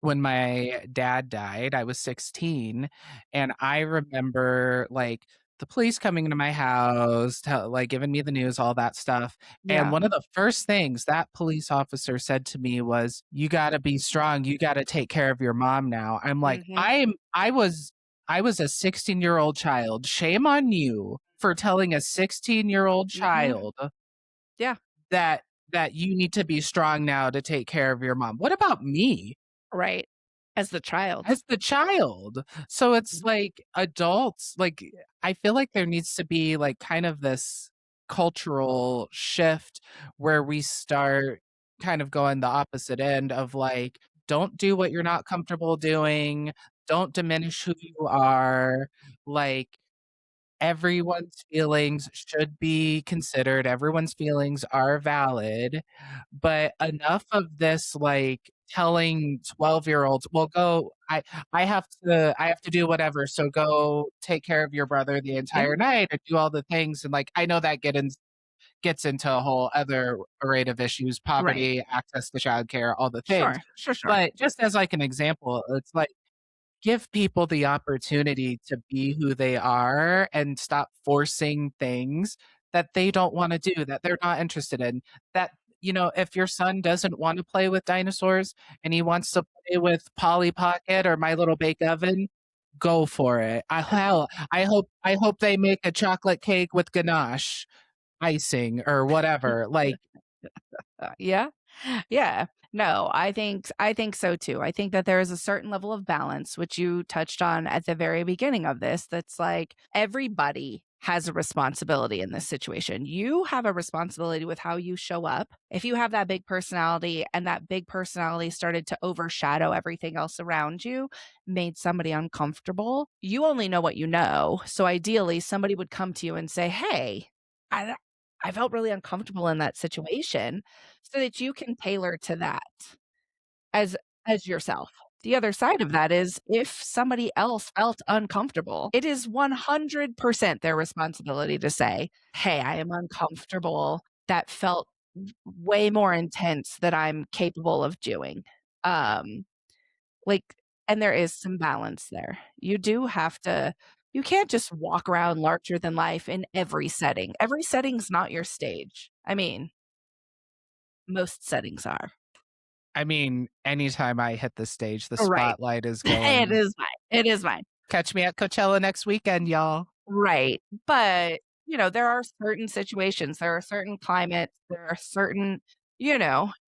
[SPEAKER 2] my dad died, I was 16, and I remember, like, the police coming into my house, like, giving me the news, all that stuff, and
[SPEAKER 1] Yeah.
[SPEAKER 2] one of the first things that police officer said to me was, "You gotta be strong, you gotta take care of your mom now." I'm like,
[SPEAKER 1] Mhm.
[SPEAKER 2] I was a 16-year-old child. Shame on you for telling a 16-year-old
[SPEAKER 1] Mhm.
[SPEAKER 2] child
[SPEAKER 1] Yeah.
[SPEAKER 2] that you need to be strong now to take care of your mom. What about me?
[SPEAKER 1] Right. As the child.
[SPEAKER 2] As the child. So it's
[SPEAKER 1] Mhm.
[SPEAKER 2] like adults, like I feel like there needs to be like kind of this cultural shift where we start kind of going the opposite end of like, don't do what you're not comfortable doing, don't diminish who you are, like everyone's feelings should be considered, everyone's feelings are valid, but enough of this, like, telling 12-year-olds, "Well, go I have to do whatever, so go take care of your brother the
[SPEAKER 1] Yeah.
[SPEAKER 2] entire night and do all the things," and, like, I know that gets into a whole other array of issues,
[SPEAKER 1] Right.
[SPEAKER 2] poverty, access to childcare, all the things,
[SPEAKER 1] Sure. Sure, sure.
[SPEAKER 2] but just as, like, an example, it's like give people the opportunity to be who they are and stop forcing things that they don't wanna do, that they're not interested in. That if your son doesn't wanna play with dinosaurs and he wants to play with Polly Pocket or My Little Bake Oven, go for it. I hope they make a chocolate cake with ganache icing or whatever, like,
[SPEAKER 1] Yeah. Yeah. No, I think so too. I think that there is a certain level of balance, which you touched on at the very beginning of this, that's like everybody has a responsibility in this situation. You have a responsibility with how you show up. If you have that big personality and that big personality started to overshadow everything else around you, made somebody uncomfortable, you only know what you know. So ideally, somebody would come to you and say, "Hey, I I felt really uncomfortable in that situation," so that you can tailor to that as yourself. The other side of that is if somebody else felt uncomfortable, it is 100% their responsibility to say, "Hey, I am uncomfortable. That felt way more intense than I'm capable of doing." Um, like and there is some balance there. You can't just walk around larger than life in every setting. Every setting's not your stage. I mean, most settings are.
[SPEAKER 2] I mean, anytime I hit the stage, the
[SPEAKER 1] Right.
[SPEAKER 2] spotlight is
[SPEAKER 1] It
[SPEAKER 2] going,
[SPEAKER 1] is mine. It is mine.
[SPEAKER 2] "Catch me at Coachella next weekend, y'all."
[SPEAKER 1] Right. But, there are certain situations, there are certain climates, there are certain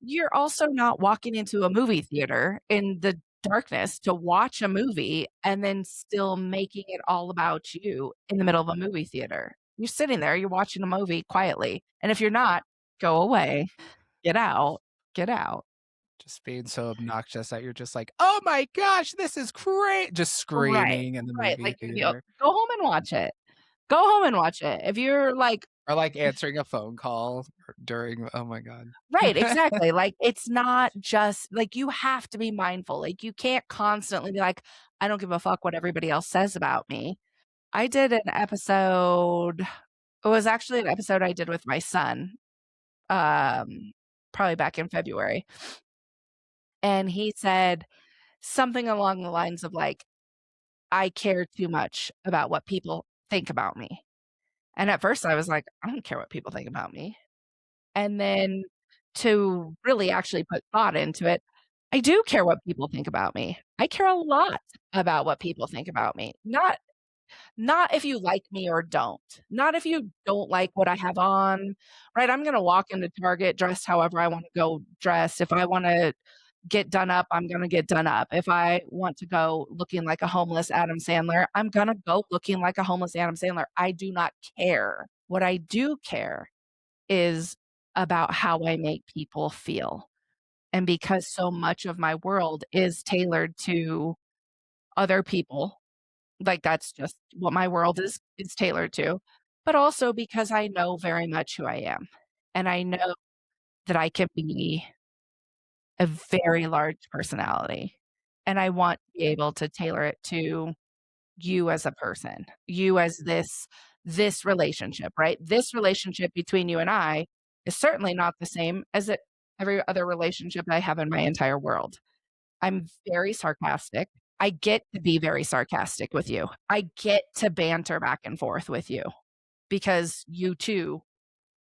[SPEAKER 1] you're also not walking into a movie theater in the darkness to watch a movie and then still making it all about you in the middle of a movie theater. You're sitting there, you're watching a movie quietly, and if you're not, go away. Get out. Get out.
[SPEAKER 2] Just being so obnoxious that you're just like, "Oh my gosh, this is great!" Just
[SPEAKER 1] Right.
[SPEAKER 2] screaming in the
[SPEAKER 1] Right.
[SPEAKER 2] movie
[SPEAKER 1] Like,
[SPEAKER 2] theater.
[SPEAKER 1] go home and watch it. Go home and watch it. If you're like
[SPEAKER 2] Or, like, answering a phone call during oh my god.
[SPEAKER 1] right, exactly, like, it's not just like, you have to be mindful, like, you can't constantly be like, "I don't give a fuck what everybody else says about me." I did an episode it was actually an episode I did with my son, um, probably back in February, and he said something along the lines of, like, "I care too much about what people think about me." And at first I was like, "I don't care what people think about me." And then to really actually put thought into it, I do care what people think about me. I care a lot about what people think about me. Not if you like me or don't. Not if you don't like what I have on, right? I'm gonna walk into Target dressed however I wanna go dressed. If I wanna get done up, I'm gonna get done up. If I want to go looking like a homeless Adam Sandler, I'm gonna go looking like a homeless Adam Sandler. I do not care. What I do care is about how I make people feel. And because so much of my world is tailored to other people, like that's just what my world is tailored to, but also because I know very much who I am. And I know that I can be a very large personality, and I want to be able to tailor it to you as a person, you as this relationship, right? This relationship between you and I is certainly not the same as every other relationship I have in my entire world. I'm very sarcastic. I get to be very sarcastic with you. I get to banter back and forth with you because you too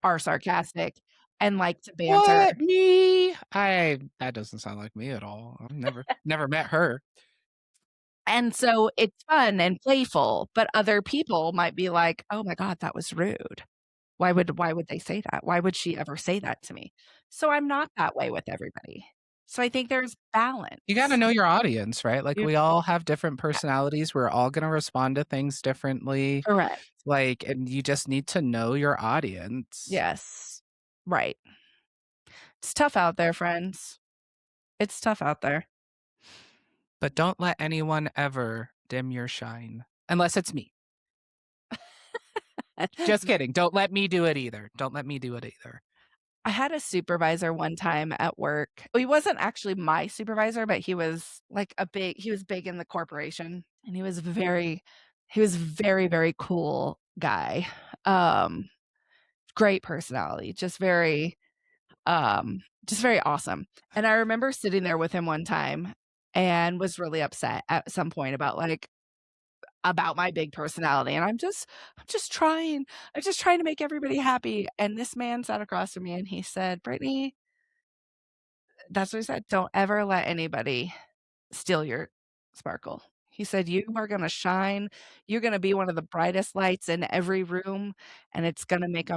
[SPEAKER 1] are sarcastic and like to banter.
[SPEAKER 2] What? Me? That doesn't sound like me at all. I've never met her.
[SPEAKER 1] And so it's fun and playful, but other people might be like, "Oh my god, that was rude. Why would they say that? Why would she ever say that to me?" So I'm not that way with everybody. So I think there's
[SPEAKER 2] You gotta
[SPEAKER 1] balance.
[SPEAKER 2] know your audience, right? Like,
[SPEAKER 1] You
[SPEAKER 2] we all have different personalities. We're all gonna respond to things differently.
[SPEAKER 1] correct.
[SPEAKER 2] Like, and you just need to know your audience.
[SPEAKER 1] Yes. Right. It's tough out there, friends. It's tough out there.
[SPEAKER 2] But don't let anyone ever dim your shine. Unless it's me. Just kidding. Don't let me do it either. Don't let me do it either.
[SPEAKER 1] I had a supervisor one time at work. He wasn't actually my supervisor, but he was like he was big in the corporation and he was very, very cool guy. Um, Great personality, just very awesome. And I remember sitting there with him one time and was really upset at some point about my big personality, and I'm just trying to make everybody happy, and this man sat across from me and he said, "Brittany," that's what he said, "don't ever let anybody steal your sparkle." He said, "You are gonna shine, you're gonna be one of the brightest lights in every room, and it's gonna make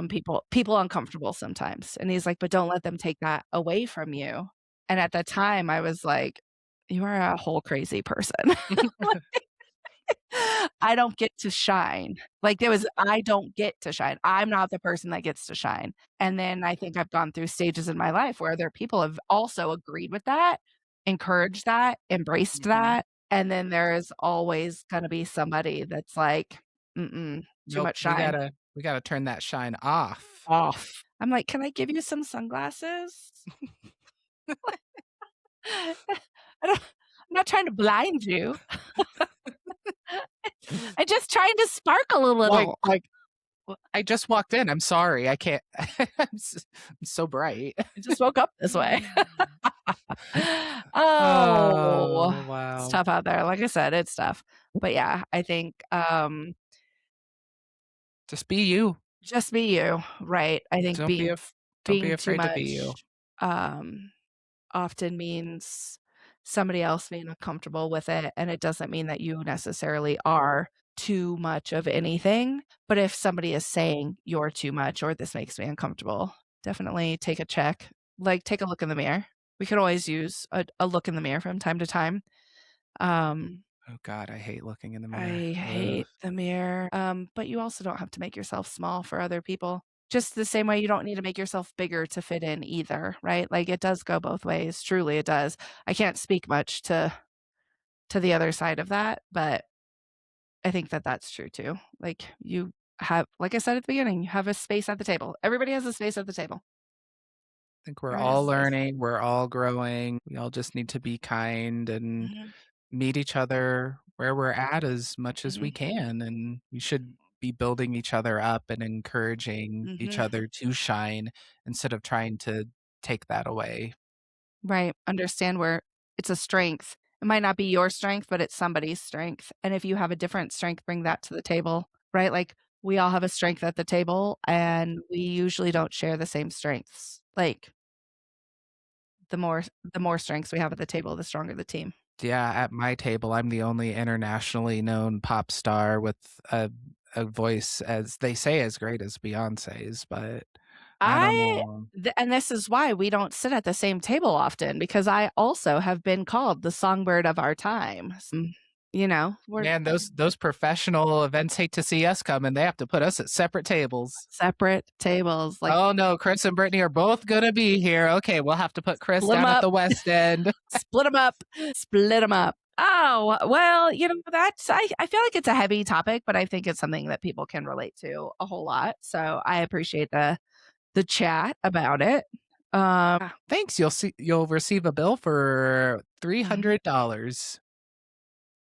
[SPEAKER 1] people uncomfortable sometimes." And he's like, "But don't let them take that away from you." And at the time, I was like, "You are a whole crazy person." I don't get to shine. Like, I don't get to shine. I'm not the person that gets to shine. And then I think I've gone through stages in my life where other people have also agreed with that, encouraged that, embraced
[SPEAKER 2] Mhm.
[SPEAKER 1] that, and then there is always gonna be somebody that's like, "Mm-mm, too
[SPEAKER 2] Nope.
[SPEAKER 1] much
[SPEAKER 2] We
[SPEAKER 1] shine.
[SPEAKER 2] gotta we gotta turn that shine off.
[SPEAKER 1] Off." I'm like, "Can I give you some sunglasses?" I don't I'm not trying to blind you. I'm just trying to sparkle a little.
[SPEAKER 2] Like, I just walked in. I'm sorry. I can't. I'm so bright.
[SPEAKER 1] I just woke up this way. Oh,
[SPEAKER 2] Oh,
[SPEAKER 1] it's
[SPEAKER 2] wow.
[SPEAKER 1] tough out there. Like I said, it's tough. But yeah, I think,
[SPEAKER 2] Just be you.
[SPEAKER 1] just be you, right? I think
[SPEAKER 2] Don't be don't be
[SPEAKER 1] being too
[SPEAKER 2] afraid to be you.
[SPEAKER 1] much, um, often means somebody else being uncomfortable with it, and it doesn't mean that you necessarily are too much of anything, but if somebody is saying, "You're too much," or, "This makes me uncomfortable," definitely take a check. Like, take a look in the mirror. We could always use a look in the mirror from time to time. Um,
[SPEAKER 2] Oh god, I hate looking in the mirror.
[SPEAKER 1] I
[SPEAKER 2] Ugh.
[SPEAKER 1] hate the mirror, but you also don't have to make yourself small for other people. Just the same way you don't need to make yourself bigger to fit in either, right? Like, it does go both ways, truly it does. I can't speak much to the other side of that, but I think that that's true too. Like, you have like I said at the beginning, you have a space at the table. Everybody has a space at the table.
[SPEAKER 2] I think we're
[SPEAKER 1] Everybody has
[SPEAKER 2] all
[SPEAKER 1] a space.
[SPEAKER 2] learning, we're all growing. We all just need to be kind and
[SPEAKER 1] Mhm,
[SPEAKER 2] meet each other where we're at as much as we
[SPEAKER 1] mhm,
[SPEAKER 2] can, and we should be building each other up and encouraging each
[SPEAKER 1] mhm.
[SPEAKER 2] other to shine instead of trying to take that away.
[SPEAKER 1] Right, understand where it's a strength. It might not be your strength, but it's somebody's strength, and if you have a different strength, bring that to the table, right? Like, we all have a strength at the table, and we usually don't share the same strengths. Like, the more strengths we have at the table, the stronger the team.
[SPEAKER 2] Yeah, at my table, I'm the only internationally known pop star with a voice, as they say, as great as Beyoncé's, but
[SPEAKER 1] And this is why we don't sit at the same table often, because I also have been called the songbird of our time. You know,
[SPEAKER 2] Man, those professional events hate to see us come, and they have to put us at separate tables.
[SPEAKER 1] Like,
[SPEAKER 2] oh no, Chris and Brittany are both gonna be here. Okay, we'll have to put Chris down at the West End.
[SPEAKER 1] Split them up. Oh, well, you know, that's, I feel like it's a heavy topic, but I think it's something that people can relate to a whole lot. So I appreciate the chat about it.
[SPEAKER 2] Thanks. You'll receive a bill for $300,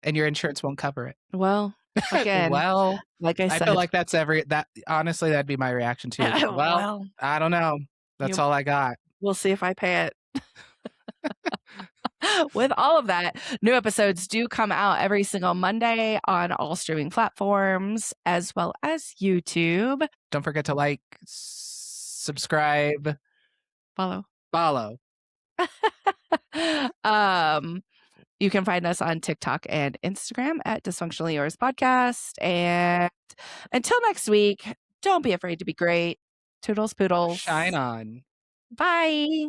[SPEAKER 2] and your insurance won't cover it.
[SPEAKER 1] Well, again, like I said,
[SPEAKER 2] I feel like honestly, that'd be my reaction too. Well, I don't know. That's all I got.
[SPEAKER 1] We'll see if I pay it. With all of that, new episodes do come out every single Monday on all streaming platforms, as well as YouTube.
[SPEAKER 2] Don't forget to like, subscribe,
[SPEAKER 1] follow. You can find us on TikTok and Instagram at Dysfunctionally Yours Podcast. And until next week, don't be afraid to be great. Toodles poodles.
[SPEAKER 2] Shine on.
[SPEAKER 1] Bye.